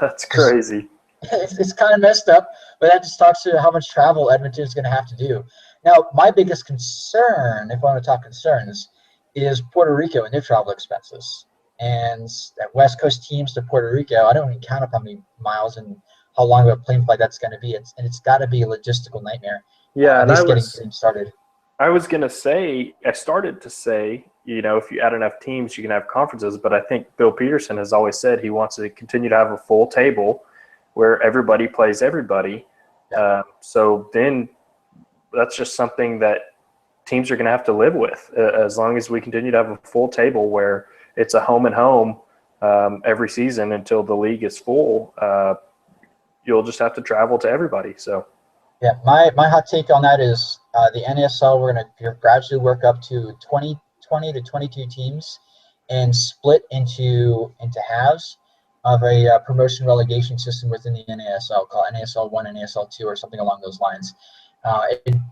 That's crazy. It's kind of messed up, but that just talks to how much travel Edmonton is going to have to do. Now, my biggest concern, if I want to talk concerns, is Puerto Rico and their travel expenses. And that West Coast teams to Puerto Rico, I don't even count up how many miles and how long of a plane flight that's going to be. It's got to be a logistical nightmare. Yeah, at least getting started. I was going to say, I started to say, if you add enough teams, you can have conferences. But I think Bill Peterson has always said he wants to continue to have a full table where everybody plays everybody. Yeah. So then that's just something that teams are going to have to live with, as long as we continue to have a full table where it's a home and home every season until the league is full. You'll just have to travel to everybody. So, yeah, my hot take on that is the NASL, we're going to gradually work up to 20 to 22 teams and split into halves of a promotion relegation system within the NASL, called NASL 1 and NASL 2 or something along those lines.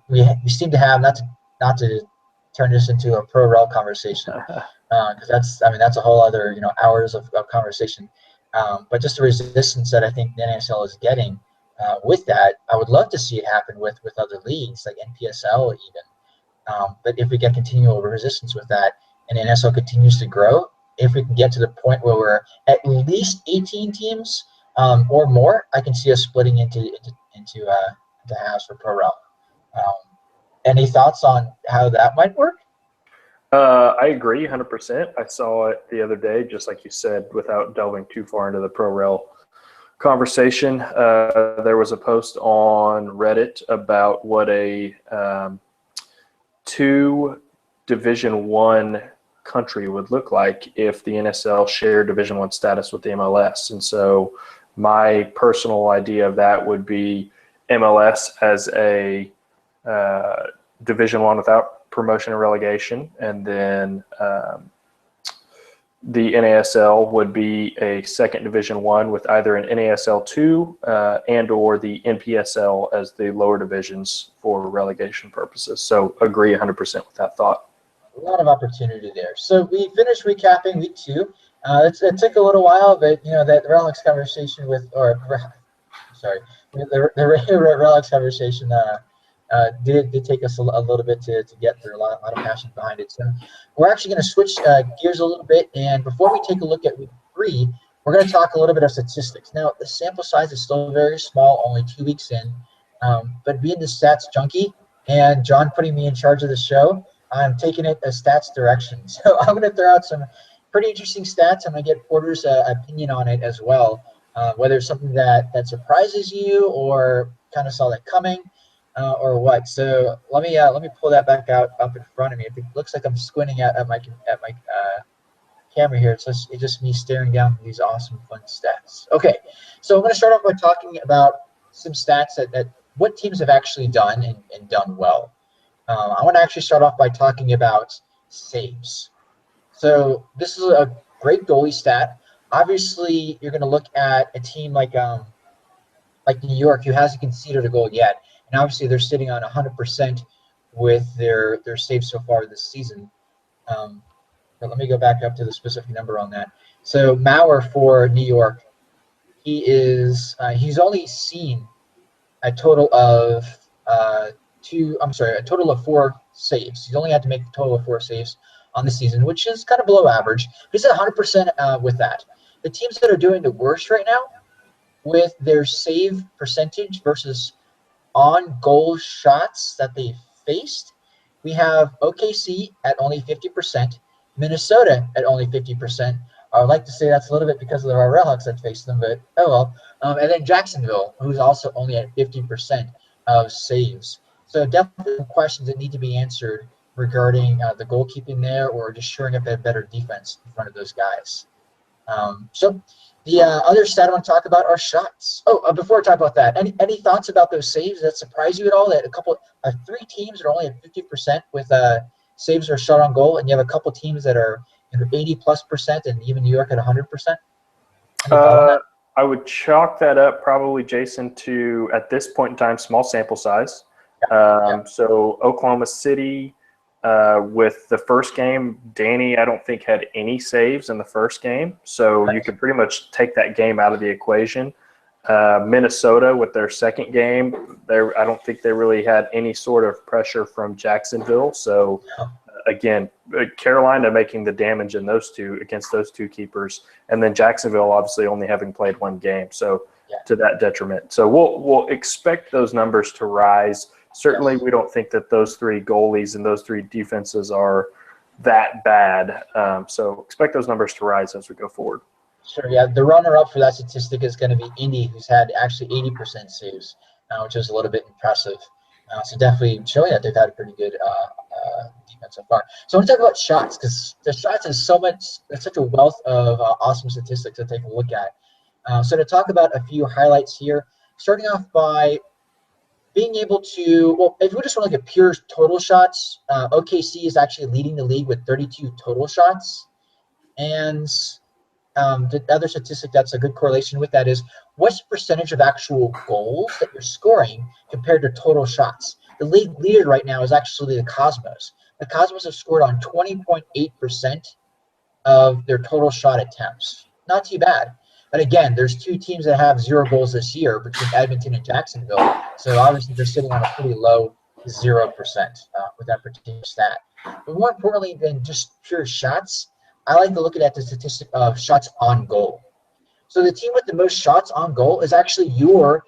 We seem to have, not to turn this into a pro-rel conversation, because that's a whole other hours of conversation. But just the resistance that I think the NASL is getting with that, I would love to see it happen with other leagues like NPSL even. But if we get continual resistance with that, and the NASL continues to grow, if we can get to the point where we're at least 18 teams or more, I can see us splitting into halves for pro-rel. Any thoughts on how that might work? I agree 100%. I saw it the other day, just like you said, without delving too far into the pro-rel conversation. There was a post on Reddit about what a 2 Division I country would look like if the NSL shared Division I status with the MLS. And so my personal idea of that would be MLS as a Division I without promotion and relegation, and then the NASL would be a second Division I with either an NASL 2 and or the NPSL as the lower divisions for relegation purposes. So agree 100% with that thought. A lot of opportunity there. So we finished recapping week 2. It took a little while, but that Relics conversation the Relics conversation did take us a little bit to get through, a lot of passion behind it. So we're actually going to switch gears a little bit, and before we take a look at week 3, we're going to talk a little bit of statistics. Now, the sample size is still very small, only 2 weeks in, but being the stats junkie and John putting me in charge of the show, I'm taking it a stats direction. So I'm going to throw out some pretty interesting stats. I'm going to get Porter's opinion on it as well, whether it's something that surprises you or kind of saw that coming. Or what? So let me pull that back up in front of me. It looks like I'm squinting at my camera here. It's just me staring down these awesome fun stats. Okay, so I'm going to start off by talking about some stats that what teams have actually done and done well. I want to actually start off by talking about saves. So this is a great goalie stat. Obviously, you're going to look at a team like New York, who hasn't conceded a goal yet. And obviously, they're sitting on 100% with their saves so far this season. But let me go back up to the specific number on that. So Maurer for New York, he's only seen a total of 4 saves. He's only had to make a total of 4 saves on the season, which is kind of below average. He's at 100% with that. The teams that are doing the worst right now with their save percentage versus on-goal shots that they faced, we have OKC at only 50%, Minnesota at only 50%. I would like to say that's a little bit because of the Redhawks that faced them, but oh well. And then Jacksonville, who's also only at 50% of saves. So definitely some questions that need to be answered regarding the goalkeeping there, or just shoring up a better defense in front of those guys. So the other stat I want to talk about are shots. Before I talk about that, any thoughts about those saves that surprise you at all? That 3 teams are only at 50% with saves or shot on goal, and you have a couple teams that are 80+%, and even New York at 100%. I would chalk that up probably, Jason, to, at this point in time, small sample size. So Oklahoma City, with the first game, Danny, I don't think, had any saves in the first game. So you could pretty much take that game out of the equation. Minnesota, with their second game, I don't think they really had any sort of pressure from Jacksonville. So, again, Carolina making the damage in against those two keepers. And then Jacksonville obviously only having played 1 game. So to that detriment. So we'll expect those numbers to rise. Certainly, we don't think that those 3 goalies and those 3 defenses are that bad. So expect those numbers to rise as we go forward. Sure, yeah. The runner-up for that statistic is going to be Indy, who's had actually 80% saves, which is a little bit impressive. So definitely showing that they've had a pretty good defense so far. So I want to talk about shots, because the shots is such a wealth of awesome statistics to take a look at. So to talk about a few highlights here, starting off by being able to, if we just want to look at pure total shots, OKC is actually leading the league with 32 total shots. And the other statistic that's a good correlation with that is what's the percentage of actual goals that you're scoring compared to total shots? The league leader right now is actually the Cosmos. The Cosmos have scored on 20.8% of their total shot attempts. Not too bad. But again, there's 2 teams that have 0 goals this year between Edmonton and Jacksonville. So obviously they're sitting on a pretty low 0% with that particular stat. But more importantly than just pure shots, I like to look at the statistic of shots on goal. So the team with the most shots on goal is actually your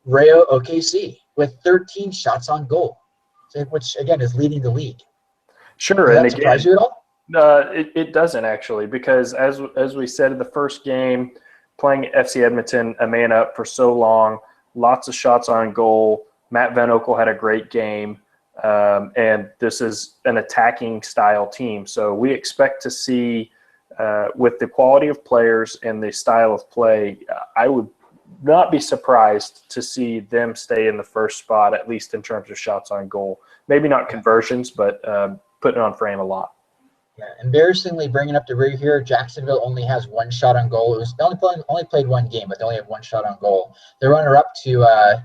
Rayo OKC with 13 shots on goal, which again is leading the league. Sure, Does that surprise you at all? It doesn't actually, because as we said in the first game, playing FC Edmonton, a man up for so long, lots of shots on goal. Matt Van Oekel had a great game, and this is an attacking style team. So we expect to see, with the quality of players and the style of play, I would not be surprised to see them stay in the first spot, at least in terms of shots on goal. Maybe not conversions, but putting on frame a lot. Yeah, embarrassingly, bringing up the rear here, Jacksonville only has one shot on goal. It was only played one game, but they only have one shot on goal. The runner-up to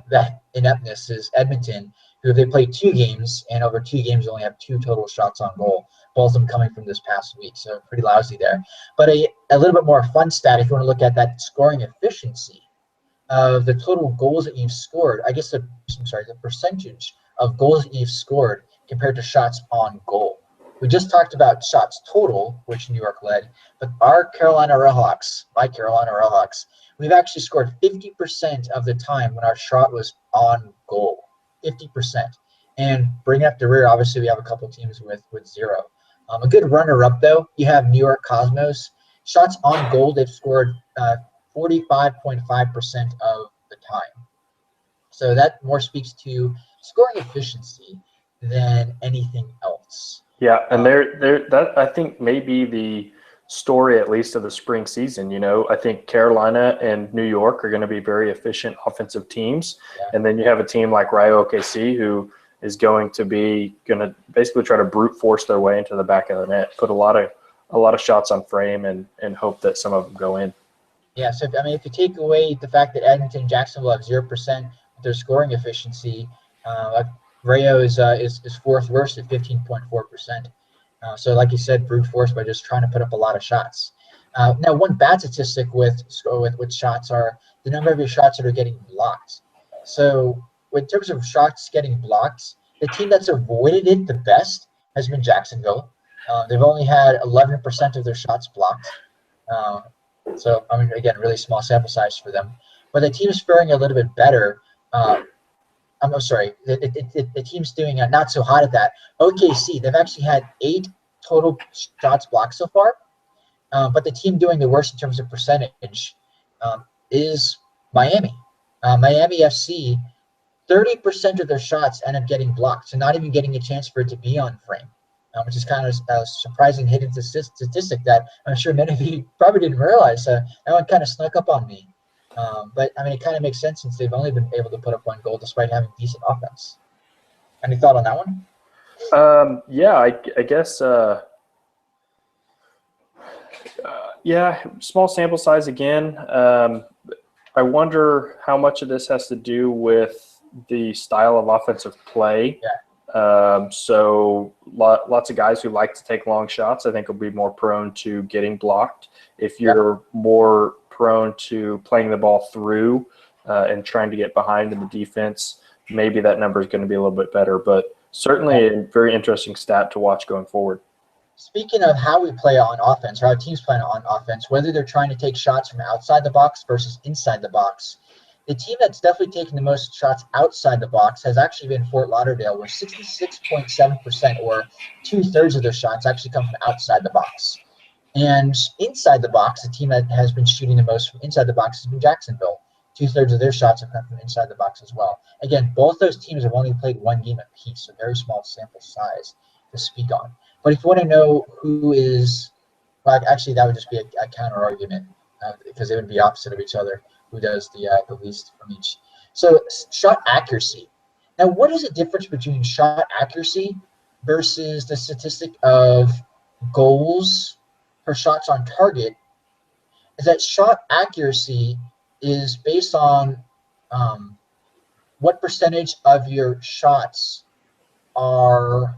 that ineptness is Edmonton, who they played 2 games, and over 2 games only have 2 total shots on goal, both of them coming from this past week, so pretty lousy there. But a little bit more fun stat, if you want to look at that scoring efficiency of the total goals that you've scored, the percentage of goals that you've scored compared to shots on goal. We just talked about shots total, which New York led, but my Carolina Railhawks, we've actually scored 50% of the time when our shot was on goal, 50%. And bringing up the rear, obviously we have a couple teams with 0. A good runner-up, though, you have New York Cosmos. Shots on goal, they've scored 45.5% of the time. So that more speaks to scoring efficiency than anything else. Yeah, and that I think may be the story, at least of the spring season. I think Carolina and New York are going to be very efficient offensive teams, and then you have a team like Rayo OKC who is going to basically try to brute force their way into the back of the net, put a lot of shots on frame, and hope that some of them go in. Yeah, so if you take away the fact that Edmonton and Jacksonville have 0% with their scoring efficiency, Rayo is 4th worst at 15.4%. So like you said, brute force by just trying to put up a lot of shots. Now, one bad statistic with shots are the number of your shots that are getting blocked. So in terms of shots getting blocked, the team that's avoided it the best has been Jacksonville. They've only had 11% of their shots blocked. So, again, really small sample size for them. But the team's faring a little bit better. The team's doing not so hot at that. OKC, they've actually had 8 total shots blocked so far. But the team doing the worst in terms of percentage is Miami. Miami FC, 30% of their shots end up getting blocked, so not even getting a chance for it to be on frame, which is kind of a surprising hidden statistic that I'm sure many of you probably didn't realize. That one kind of snuck up on me. But it kind of makes sense since they've only been able to put up 1 goal despite having decent offense. Any thought on that one? I guess. Small sample size again. I wonder how much of this has to do with the style of offensive play. Yeah. So lots of guys who like to take long shots, I think, will be more prone to getting blocked. If you're more prone to playing the ball through and trying to get behind in the defense, maybe that number is going to be a little bit better. But certainly a very interesting stat to watch going forward. Speaking of how we play on offense, or how teams play on offense, whether they're trying to take shots from outside the box versus inside the box, the team that's definitely taken the most shots outside the box has actually been Fort Lauderdale, where 66.7%, or 2/3 of their shots, actually come from outside the box. And inside the box, the team that has been shooting the most from inside the box has been Jacksonville. 2/3 of their shots have come from inside the box as well. Again, both those teams have only played 1 game apiece, so very small sample size to speak on. But if you want to know who is, well, actually, that would just be a counter argument because they would be opposite of each other. Who does the least from each? So shot accuracy. Now, what is the difference between shot accuracy versus the statistic of goals per shots on target? Is that shot accuracy is based on what percentage of your shots are.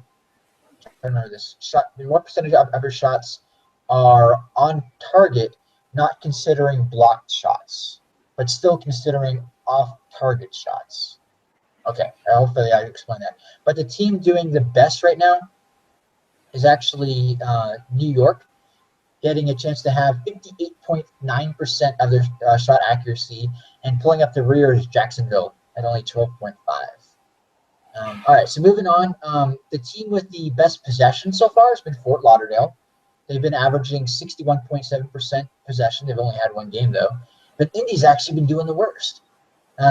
I remember this shot. What percentage of your shots are on target, not considering blocked shots, but still considering off-target shots? Okay, hopefully I explained that. But the team doing the best right now is actually New York, getting a chance to have 58.9% of their shot accuracy, and pulling up the rear is Jacksonville at only 12.5%. All right, so moving on, the team with the best possession so far has been Fort Lauderdale. They've been averaging 61.7% possession. They've only had 1 game, though. But Indy's actually been doing the worst.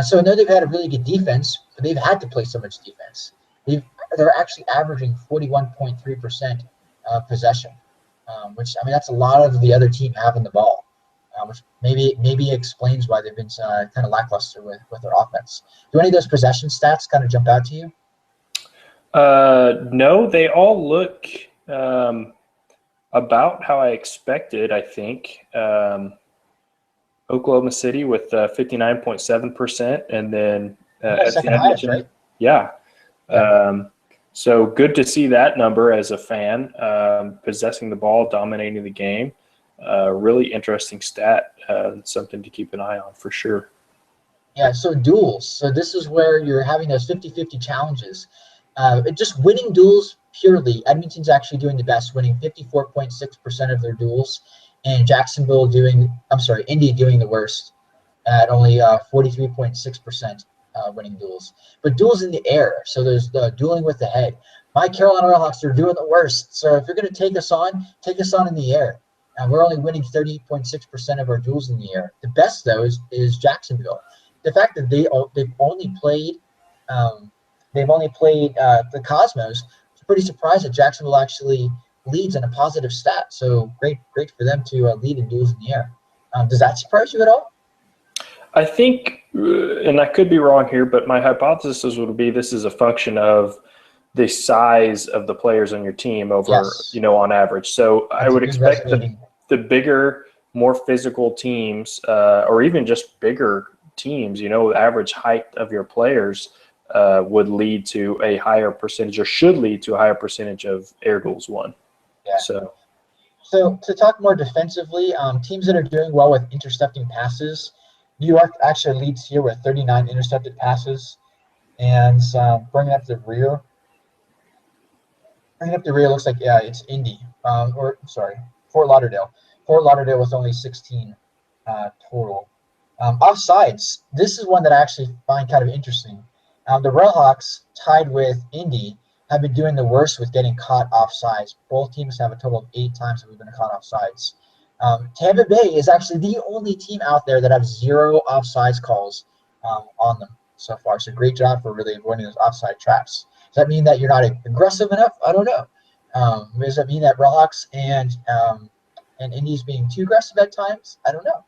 So I know they've had a really good defense, but they've had to play so much defense. They're actually averaging 41.3% possession, which, that's a lot of the other team having the ball. which maybe explains why they've been kind of lackluster with their offense. Do any of those possession stats kind of jump out to you? No, they all look about how I expected, I think. Oklahoma City with 59.7%, and then as Second I highest, mentioned, right? yeah. Yeah. So good to see that number as a fan, possessing the ball, dominating the game. Really interesting stat, something to keep an eye on for sure. Yeah, so duels. So this is where you're having those 50-50 challenges. Just winning duels purely, Edmonton's actually doing the best, winning 54.6% of their duels, and Indy doing the worst at only 43.6% winning duels. But duels in the air, so there's the dueling with the head. My Carolina Railhawks are doing the worst. So if you're going to take us on in the air. We're only winning 30.6% of our duels in the air. The best, though, is Jacksonville. The fact that they've only played the Cosmos, it's pretty surprised that Jacksonville actually leads in a positive stat. So great for them to lead in duels in the air. Does that surprise you at all? I think, and I could be wrong here, but my hypothesis would be this is a function of the size of the players on your team over, Yes. on average. So I would expect the bigger, more physical teams, or even just bigger teams, average height of your players would lead to a higher percentage, or should lead to a higher percentage of air duels won. Yeah. So to talk more defensively, teams that are doing well with intercepting passes, New York actually leads here with 39 intercepted passes, and bringing up the rear. Looks like it's Indy, Fort Lauderdale. Fort Lauderdale with only 16 total. Offsides, this is one that I actually find kind of interesting. The Railhawks, tied with Indy, have been doing the worst with getting caught offsides. Both teams have a total of 8 times that we've been caught offsides. Tampa Bay is actually the only team out there that have 0 offsides calls on them so far. So great job for really avoiding those offside traps. Does that mean that you're not aggressive enough? I don't know. Does that mean that Railhawks and Indy's being too aggressive at times? I don't know.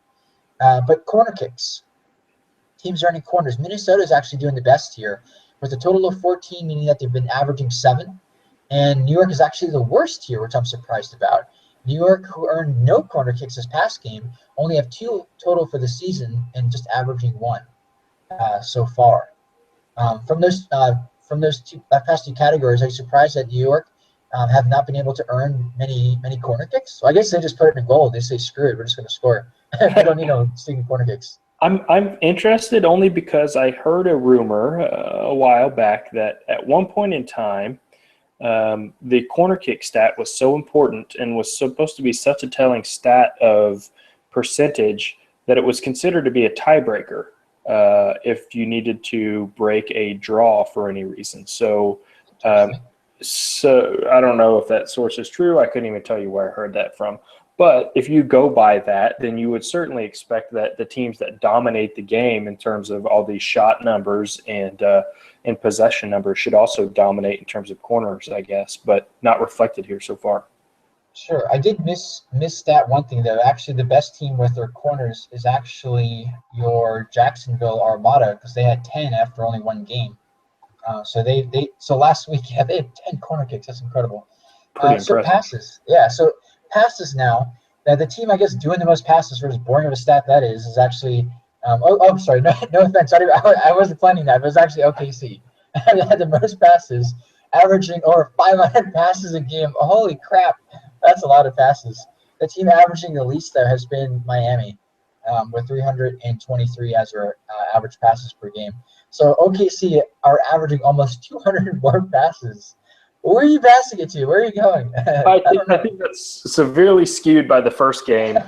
But corner kicks. Teams earning corners. Minnesota is actually doing the best here with a total of 14, meaning that they've been averaging 7. And New York is actually the worst here, which I'm surprised about. New York, who earned no corner kicks this past game, only have 2 total for the season and just averaging 1 so far. From those past 2 categories, I'm surprised that New York have not been able to earn many corner kicks. So I guess they just put it in goal. They say, screw it, we're just going to score. We don't need no stinking corner kicks. I'm interested only because I heard a rumor a while back that at one point in time, the corner kick stat was so important and was supposed to be such a telling stat of percentage that it was considered to be a tiebreaker if you needed to break a draw for any reason. So I don't know if that source is true. I couldn't even tell you where I heard that from. But if you go by that, then you would certainly expect that the teams that dominate the game in terms of all these shot numbers and possession numbers should also dominate in terms of corners, I guess, but not reflected here so far. Sure. I did miss that one thing, though. Actually, the best team with their corners is actually your Jacksonville Armada, because they had 10 after only 1 game. So last week, they had 10 corner kicks. That's incredible. Pretty impressive. Passes. Yeah, so passes now. The team, I guess, doing the most passes, for as boring of a stat that is actually sorry, no offense. I wasn't planning that. But it was actually OKC. They had the most passes, averaging over 500 passes a game. Holy crap, that's a lot of passes. The team averaging the least there has been Miami, with 323 as their average passes per game. So OKC are averaging almost 200 more passes. Where are you passing it to? Where are you going? I think that's severely skewed by the first game.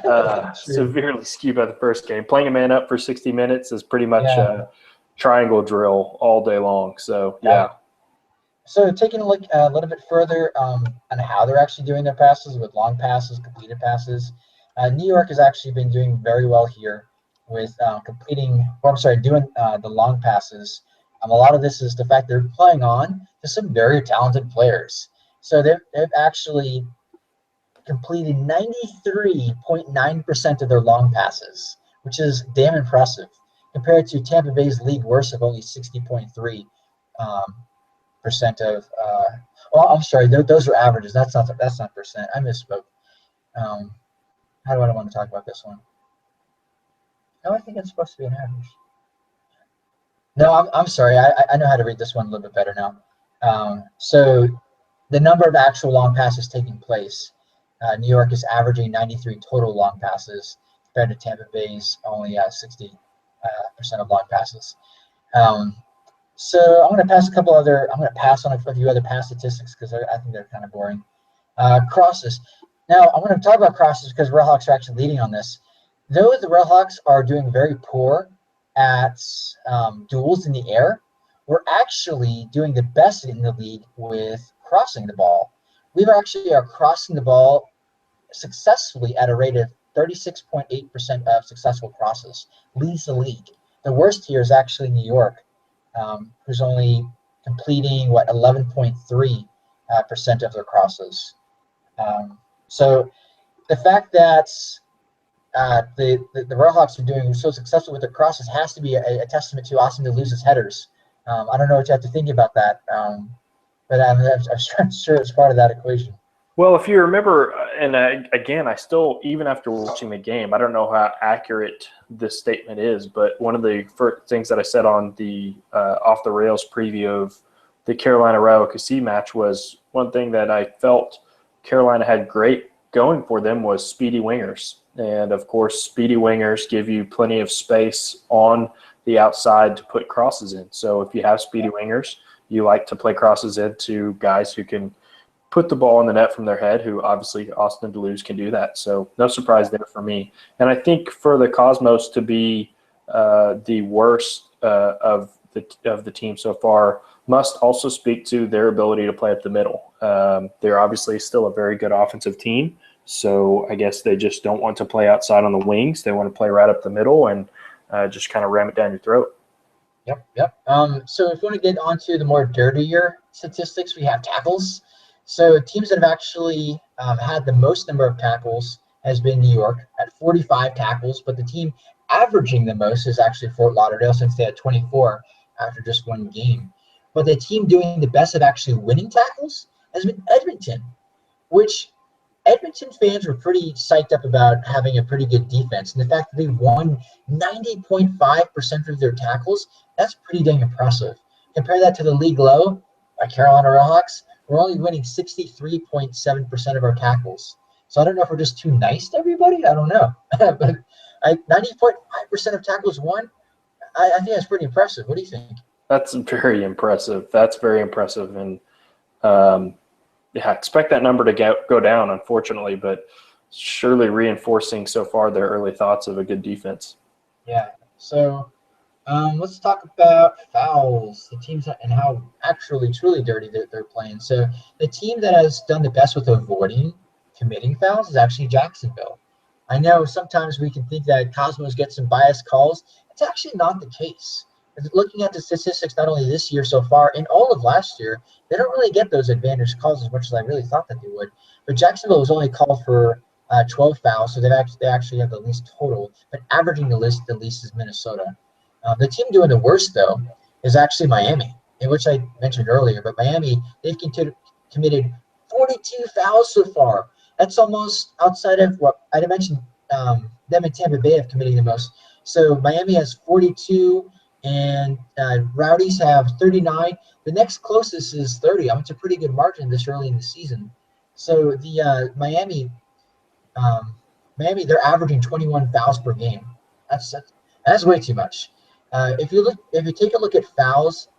Severely skewed by the first game. Playing a man up for 60 minutes is pretty much a triangle drill all day long. So, yeah. So taking a look a little bit further on how they're actually doing their passes with long passes, completed passes. New York has actually been doing very well here with doing the long passes. A lot of this is the fact they're playing on to some very talented players. So they've actually completed 93.9% of their long passes, which is damn impressive, compared to Tampa Bay's league worst of only 60.3 percent of. Well, I'm sorry, those are averages. That's not percent. I misspoke. How do I want to talk about this one? No, I think it's supposed to be an average. No, I'm sorry. I know how to read this one a little bit better now. So the number of actual long passes taking place, New York is averaging 93 total long passes compared to Tampa Bay's only 60% of long passes. So I'm going to pass I'm going to pass on a few other pass statistics because I think they're kind of boring. Crosses. Now, I'm going to talk about crosses because Railhawks are actually leading on this. Though the Railhawks are doing very poor at duels in the air, we're actually doing the best in the league with crossing the ball. We actually are crossing the ball successfully at a rate of 36.8% of successful crosses. Leads the league. The worst here is actually New York, who's only completing 11.3% of their crosses. So the fact that the Railhawks are doing so successful with their crosses has to be a testament to Austin DeLuce's headers. I don't know what you have to think about that, but I'm sure it's part of that equation. Well, if you remember, and again, I still, even after watching the game, I don't know how accurate this statement is, but one of the first things that I said on the Off the Rails preview of the Carolina-RILOC match was one thing that I felt Carolina had great going for them was speedy wingers. And, of course, speedy wingers give you plenty of space on the outside to put crosses in. So if you have speedy wingers, you like to play crosses into guys who can put the ball in the net from their head, who obviously Austin DeLuce can do that. So no surprise there for me. And I think for the Cosmos to be the worst of the team so far must also speak to their ability to play up the middle. They're obviously still a very good offensive team, so I guess they just don't want to play outside on the wings. They want to play right up the middle and just kind of ram it down your throat. Yep. So if you want to get onto the more dirtier statistics, we have tackles. So teams that have actually had the most number of tackles has been New York at 45 tackles, but the team averaging the most is actually Fort Lauderdale since they had 24 after just one game. But the team doing the best at actually winning tackles has been Edmonton, which Edmonton fans were pretty psyched up about having a pretty good defense. And the fact that they won 90.5% of their tackles, that's pretty dang impressive. Compare that to the league low, Carolina Railhawks, we're only winning 63.7% of our tackles. So I don't know if we're just too nice to everybody. I don't know. But 90.5% of tackles won, I think that's pretty impressive. What do you think? That's very impressive. And expect that number to go down, unfortunately, but surely reinforcing so far their early thoughts of a good defense. Yeah. So let's talk about fouls, the teams and how actually truly dirty they're playing. So the team that has done the best with avoiding committing fouls is actually Jacksonville. I know sometimes we can think that Cosmos get some biased calls. It's actually not the case. Looking at the statistics, not only this year so far, and all of last year, they don't really get those advantage calls as much as I really thought that they would. But Jacksonville was only called for 12 fouls, so they actually have the least total. But averaging the least is Minnesota. The team doing the worst, though, is actually Miami, which I mentioned earlier. But Miami, they've committed 42 fouls so far. That's almost outside of what I mentioned. Them and Tampa Bay have committed the most. So Miami has 42. And Rowdies have 39. The next closest is 30. It's a pretty good margin this early in the season. So the Miami, they're averaging 21 fouls per game. That's way too much. If you take a look at fouls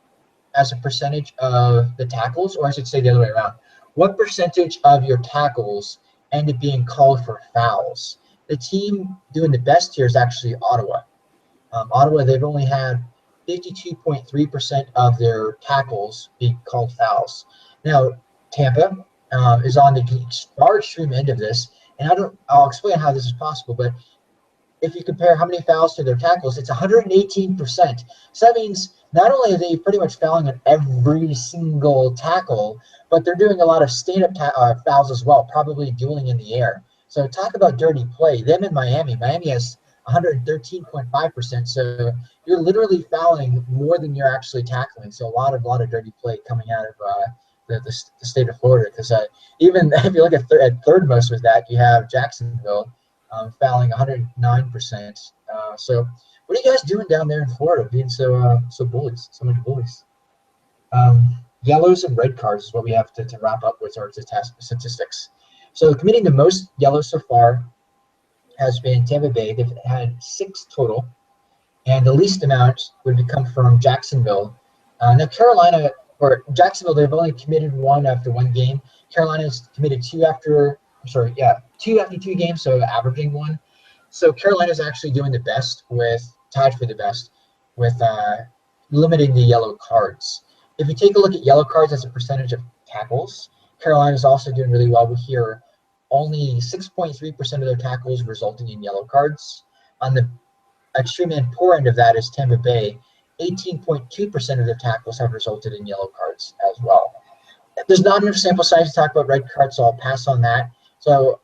as a percentage of the tackles, or I should say the other way around, what percentage of your tackles end up being called for fouls? The team doing the best here is actually Ottawa. Ottawa, they've only had 52.3% of their tackles be called fouls. Now, Tampa is on the far extreme end of this, and I'll explain how this is possible, but if you compare how many fouls to their tackles, it's 118%. So that means not only are they pretty much fouling on every single tackle, but they're doing a lot of stand-up fouls as well, probably dueling in the air. So talk about dirty play. Them in Miami. Miami has 113.5%. So you're literally fouling more than you're actually tackling. So a lot of dirty play coming out of the state of Florida. Because even if you look at third most with that, you have Jacksonville fouling 109%. So what are you guys doing down there in Florida, being so bullies, so many bullies? Yellows and red cards is what we have to wrap up with our statistics. So committing the most yellows so far has been Tampa Bay. They've had 6 total, and the least amount would come from Jacksonville. Now Carolina or Jacksonville, they've only committed 1 after 1 game. Carolina's committed 2 after 2 after 2 games, so averaging 1. So Carolina's actually doing the best tied for the best with limiting the yellow cards. If you take a look at yellow cards as a percentage of tackles, Carolina's also doing really well. We hear only 6.3% of their tackles resulting in yellow cards. On the extreme and poor end of that is Tampa Bay. 18.2% of their tackles have resulted in yellow cards as well. There's not enough sample size to talk about red cards, so I'll pass on that. So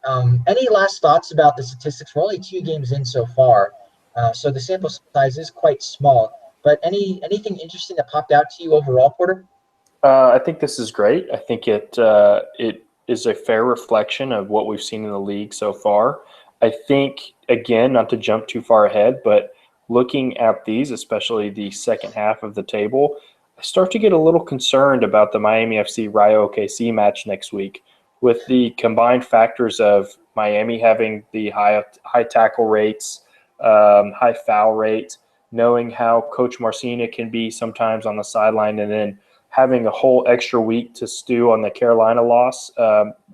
any last thoughts about the statistics? We're only 2 games in so far, so the sample size is quite small. But anything interesting that popped out to you overall, Porter? I think this is great. I think it is a fair reflection of what we've seen in the league so far. I think, again, not to jump too far ahead, but looking at these, especially the second half of the table, I start to get a little concerned about the Miami FC Rayo OKC match next week. With the combined factors of Miami having the high tackle rates, high foul rate, knowing how Coach Marcina can be sometimes on the sideline, and then having a whole extra week to stew on the Carolina loss,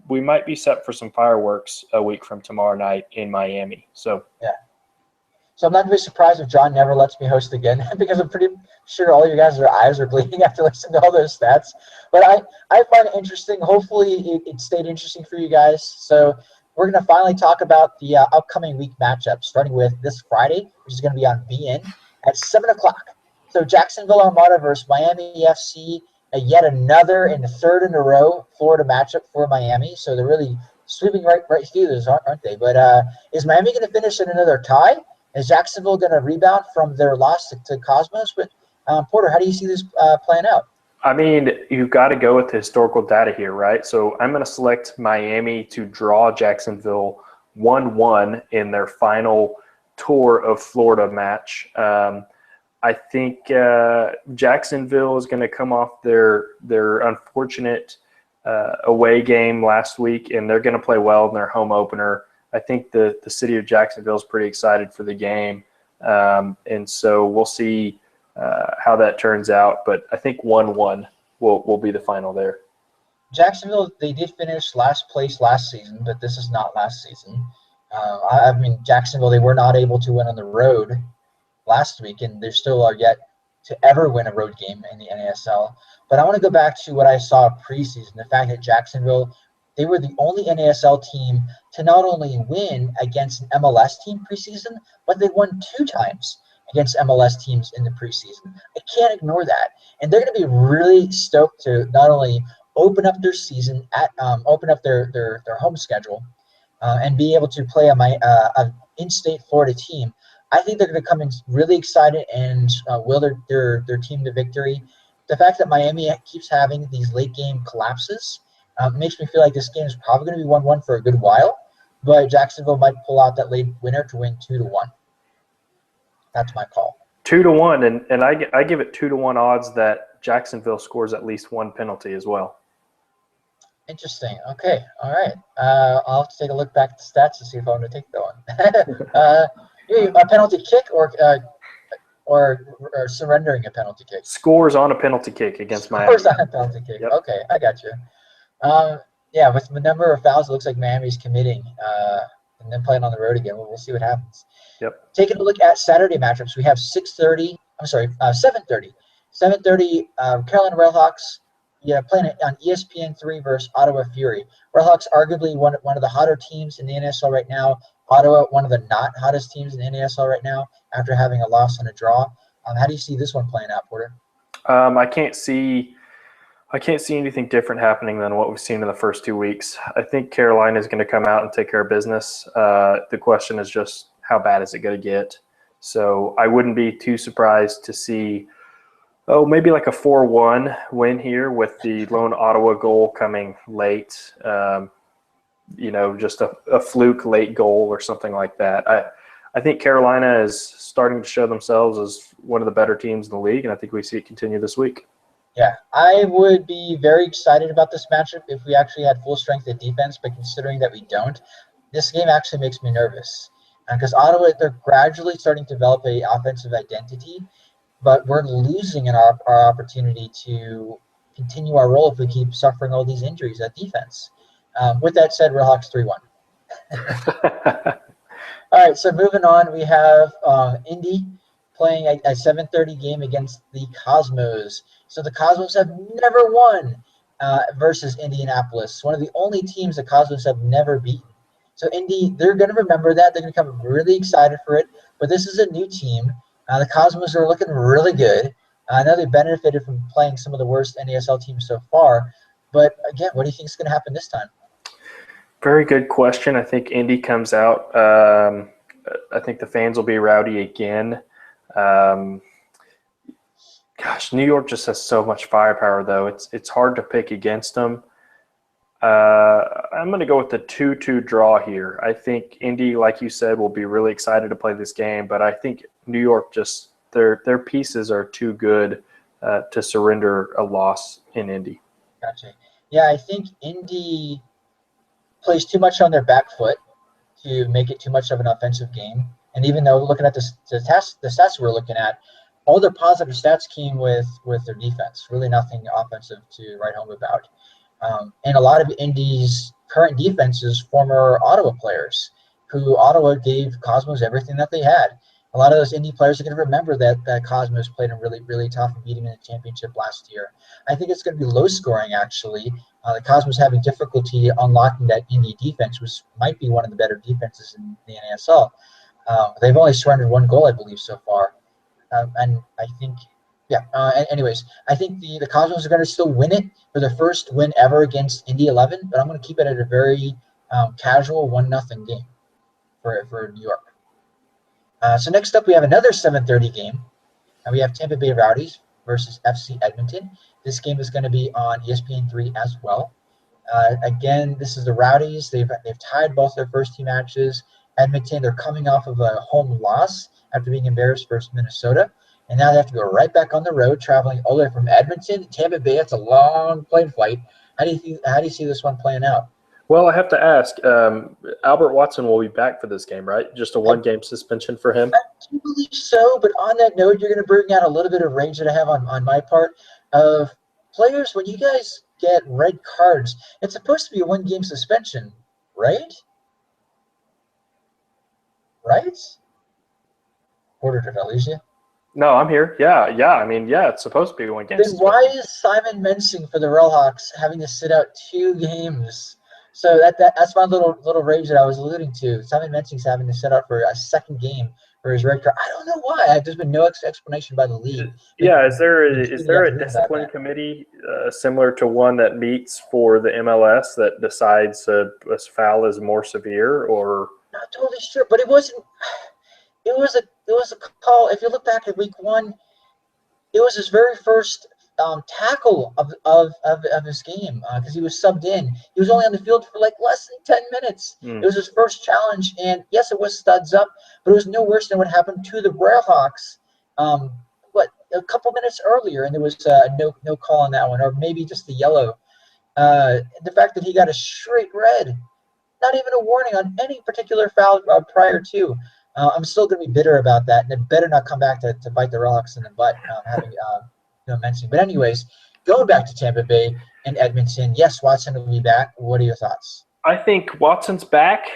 we might be set for some fireworks a week from tomorrow night in Miami. So yeah. So I'm not going to be surprised if John never lets me host again because I'm pretty sure all you guys' eyes are bleeding after listening to all those stats. But I find it interesting. Hopefully it stayed interesting for you guys. So we're going to finally talk about the upcoming week matchup, starting with this Friday, which is going to be on BN at 7 o'clock. So Jacksonville Armada versus Miami FC, yet another and the third in a row Florida matchup for Miami. So they're really sweeping right through this, aren't they? But is Miami going to finish in another tie? Is Jacksonville going to rebound from their loss to Cosmos? But Porter, how do you see this playing out? I mean, you've got to go with the historical data here, right? So I'm going to select Miami to draw Jacksonville 1-1 in their final tour of Florida match. I think Jacksonville is going to come off their unfortunate away game last week, and they're going to play well in their home opener. I think the city of Jacksonville is pretty excited for the game, and so we'll see how that turns out. But I think 1-1 will be the final there. Jacksonville, they did finish last place last season, but this is not last season. I mean, Jacksonville, they were not able to win on the road last week, and they still are yet to ever win a road game in the NASL. But I want to go back to what I saw preseason, the fact that Jacksonville, they were the only NASL team to not only win against an MLS team preseason, but they won 2 times against MLS teams in the preseason. I can't ignore that. And they're going to be really stoked to not only open up their season, open up their home schedule, and be able to play an in-state Florida team. I think they're going to come in really excited and will their team to victory. The fact that Miami keeps having these late game collapses makes me feel like this game is probably going to be 1-1 for a good while, but Jacksonville might pull out that late winner to win 2-1. That's my call. 2-1, and I give it 2-1 odds that Jacksonville scores at least 1 penalty as well. Interesting. Okay. All right. I'll have to take a look back at the stats to see if I want to take that one. A penalty kick or surrendering a penalty kick? Scores on a penalty kick against Miami. Scores on a penalty kick. Yep. Okay, I got you. Yeah, with the number of fouls, it looks like Miami's committing and then playing on the road again. We'll see what happens. Yep. Taking a look at Saturday matchups, we have 7:30. 7:30, Carolina Railhawks playing on ESPN3 versus Ottawa Fury. Railhawks arguably one of the hotter teams in the NASL right now. Ottawa, one of the not hottest teams in the NASL right now after having a loss and a draw. How do you see this one playing out, Porter? I can't see anything different happening than what we've seen in the first 2 weeks. I think Carolina is going to come out and take care of business. The question is just how bad is it going to get? So I wouldn't be too surprised to see, maybe like a 4-1 win here with the lone Ottawa goal coming late. Just a fluke late goal or something like that. I think Carolina is starting to show themselves as one of the better teams in the league, and I think we see it continue this week. Yeah, I would be very excited about this matchup if we actually had full strength of defense, but considering that we don't, this game actually makes me nervous. Because Ottawa, they're gradually starting to develop a offensive identity, but we're losing our opportunity to continue our role if we keep suffering all these injuries at defense. With that said, Railhawks 3-1. All right, so moving on, we have Indy playing a 7:30 game against the Cosmos. So the Cosmos have never won versus Indianapolis, one of the only teams the Cosmos have never beaten. So Indy, they're going to remember that. They're going to come really excited for it. But this is a new team. The Cosmos are looking really good. I know they benefited from playing some of the worst NASL teams so far. But again, what do you think is going to happen this time? Very good question. I think Indy comes out. I think the fans will be rowdy again. New York just has so much firepower, though. It's hard to pick against them. I'm going to go with the 2-2 draw here. I think Indy, like you said, will be really excited to play this game, but I think New York just their pieces are too good to surrender a loss in Indy. Gotcha. Yeah, I think Indy plays too much on their back foot to make it too much of an offensive game. And even though looking at the stats we're looking at, all their positive stats came with their defense. Really nothing offensive to write home about. And a lot of Indy's current defense is former Ottawa players who Ottawa gave Cosmos everything that they had. A lot of those Indy players are going to remember that Cosmos played them really, really tough and beat them in the championship last year. I think it's going to be low scoring, actually. The Cosmos having difficulty unlocking that Indy defense, which might be one of the better defenses in the NASL. They've only surrendered 1 goal, I believe, so far. And I think, anyways, I think the Cosmos are going to still win it for their first win ever against Indy 11, but I'm going to keep it at a very casual 1-0 game for New York. So next up, we have another 7:30 game. We have Tampa Bay Rowdies versus FC Edmonton. This game is going to be on ESPN3 as well. Again, this is the Rowdies. They've tied both their first 2 matches. Edmonton, they're coming off of a home loss after being embarrassed versus Minnesota. And now they have to go right back on the road, traveling all the way from Edmonton to Tampa Bay. It's a long plane flight. How do you see this one playing out? Well, I have to ask, Albert Watson will be back for this game, right? Just a 1-game suspension for him? I do believe so, but on that note, you're going to bring out a little bit of rage that I have on my part of players. When you guys get red cards, it's supposed to be a 1-game suspension, right? Right? Porter, did I lose you? No, I'm here. Yeah. I mean, it's supposed to be 1-game Then suspension. why is Simon Mensing for the Railhawks having to sit out 2 games? So that's my little rage that I was alluding to. Simon Mensing's having to sit out for a 2nd game for his red card. I don't know why. There's been no explanation by the league. Yeah, is there a discipline committee similar to one that meets for the MLS that decides a foul is more severe, or? Not totally sure, but it wasn't. It was a call. If you look back at week 1, it was his very first tackle of his game because he was subbed in. He was only on the field for like less than 10 minutes. It was his first challenge, and yes, it was studs up, but it was no worse than what happened to the Railhawks. A couple minutes earlier, and there was no call on that one, or maybe just the yellow. The fact that he got a straight red, not even a warning on any particular foul prior to. I'm still going to be bitter about that, and it better not come back to bite the Railhawks in the butt, having mentioning. But anyways, going back to Tampa Bay and Edmonton, yes, Watson will be back. What are your thoughts? I think Watson's back.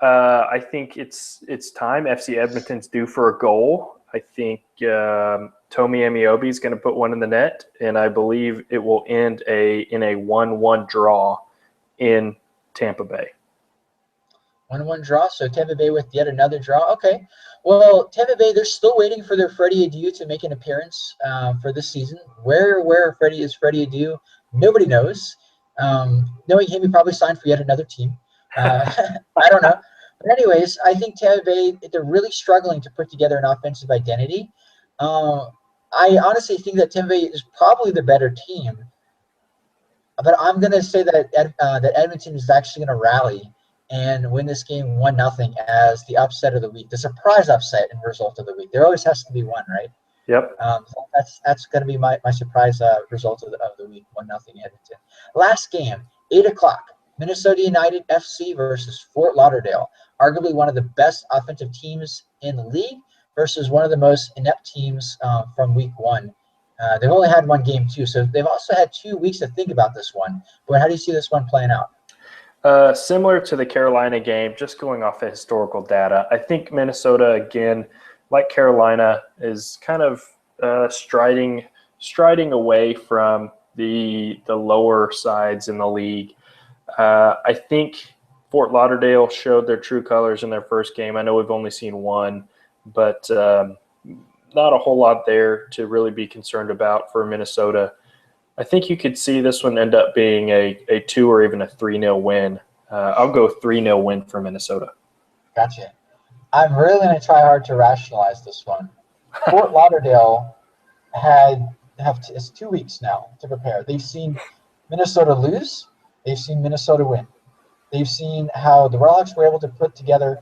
I think it's time. FC Edmonton's due for a goal. I think Tomi Amiobi is going to put one in the net, and I believe it will end in a 1-1 draw in Tampa Bay. 1-1 draw. So Tampa Bay with yet another draw. Okay. Well, Tampa Bay, they're still waiting for their Freddie Adu to make an appearance for this season. Where Freddie is Freddie Adu, nobody knows. Knowing him, he probably signed for yet another team. I don't know. But anyways, I think Tampa Bay, they're really struggling to put together an offensive identity. I honestly think that Tampa Bay is probably the better team. But I'm going to say that Edmonton is actually going to rally and win this game 1-0 as the upset of the week, the surprise upset and result of the week. There always has to be one, right? Yep. So that's going to be my surprise result of the week, 1-0 Edmonton. Last game, 8 o'clock, Minnesota United FC versus Fort Lauderdale, arguably one of the best offensive teams in the league versus one of the most inept teams from week 1. They've only had one game, too, so they've also had 2 weeks to think about this one. But how do you see this one playing out? Similar to the Carolina game, just going off of historical data, I think Minnesota, again, like Carolina, is kind of striding away from the lower sides in the league. I think Fort Lauderdale showed their true colors in their first game. I know we've only seen one, but not a whole lot there to really be concerned about for Minnesota. I think you could see this one end up being a 2 or even a 3-0 win. I'll go 3-0 win for Minnesota. Gotcha. I'm really going to try hard to rationalize this one. Fort Lauderdale it's 2 weeks now to prepare. They've seen Minnesota lose. They've seen Minnesota win. They've seen how the Royals were able to put together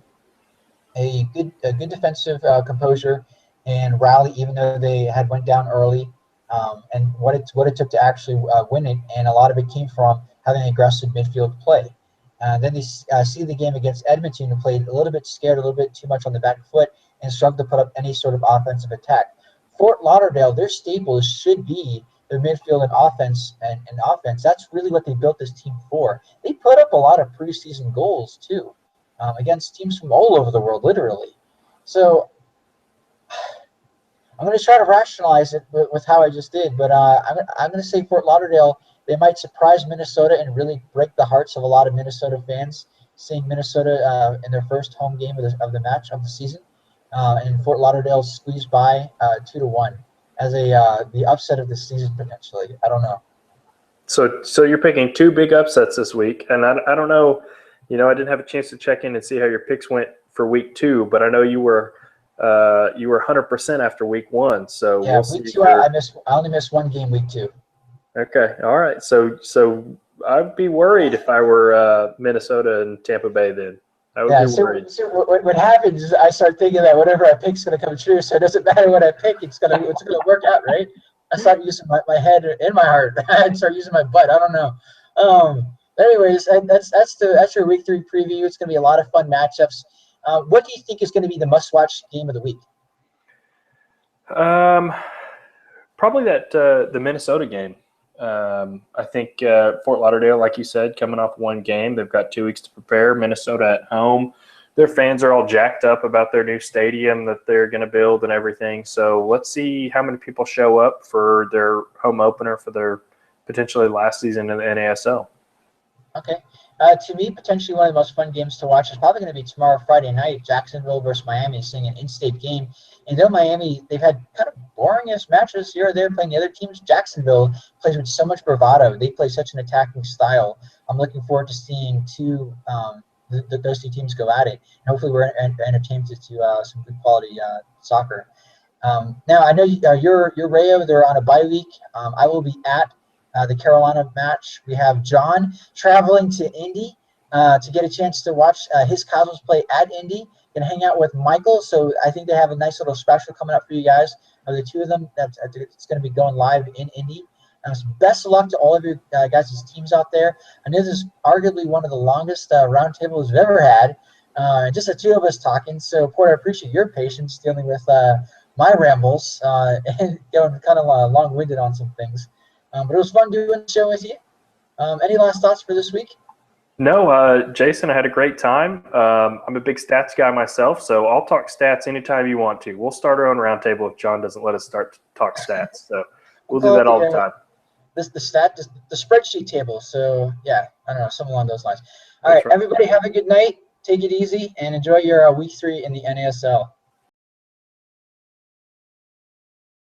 a good defensive composure and rally, even though they had went down early. And what it took to actually win it, and a lot of it came from having aggressive midfield play. Then they see the game against Edmonton, who played a little bit scared, a little bit too much on the back foot, and struggled to put up any sort of offensive attack. Fort Lauderdale, their staples should be their midfield and offense. And offense, that's really what they built this team for. They put up a lot of preseason goals too, against teams from all over the world, literally. So I'm going to try to rationalize it with how I just did, but I'm going to say Fort Lauderdale, they might surprise Minnesota and really break the hearts of a lot of Minnesota fans, seeing Minnesota in their first home game of the match of the season, and Fort Lauderdale squeezed by 2-1 as the upset of the season potentially. I don't know. So you're picking 2 big upsets this week, and I don't know. I didn't have a chance to check in and see how your picks went for week 2, but I know you were 100% after week 1. So yeah, we'll week see 2 I only missed one game week 2. Okay, all right. So I'd be worried if I were Minnesota and Tampa Bay. Then I would be worried. So what happens is I start thinking that whatever I pick is going to come true. So it doesn't matter what I pick; it's going to work out, right? I start using my head and my heart. I start using my butt. I don't know. Anyways, that's your week 3 preview. It's going to be a lot of fun matchups. What do you think is going to be the must-watch game of the week? Probably the Minnesota game. I think Fort Lauderdale, like you said, coming off one game, they've got 2 weeks to prepare. Minnesota at home, their fans are all jacked up about their new stadium that they're going to build and everything. So let's see how many people show up for their home opener for their potentially last season in the NASL. Okay. To me, potentially one of the most fun games to watch is probably going to be tomorrow, Friday night, Jacksonville versus Miami, seeing an in-state game. And though Miami, they've had kind of boringest matches here or there playing the other teams, Jacksonville plays with so much bravado. They play such an attacking style. I'm looking forward to seeing those 2 teams go at it. And hopefully we're entertained to some good quality soccer. Now, I know you're Rayo. They're on a bye week. I will be at the Carolina match. We have John traveling to Indy to get a chance to watch his Cosmos play at Indy. Going to hang out with Michael, so I think they have a nice little special coming up for you guys. The 2 of them, it's going to be going live in Indy. So best of luck to all of your guys' teams out there. I know this is arguably one of the longest roundtables we've ever had. Just the 2 of us talking. So, Porter, I appreciate your patience dealing with my rambles and going kind of long-winded on some things. But it was fun doing the show with you. Any last thoughts for this week? No, Jason, I had a great time. I'm a big stats guy myself, so I'll talk stats anytime you want to. We'll start our own roundtable if John doesn't let us start to talk stats. So we'll do that all the time. The spreadsheet table. So, yeah, I don't know, something along those lines. All right, everybody have a good night. take it easy and enjoy your week 3 in the NASL.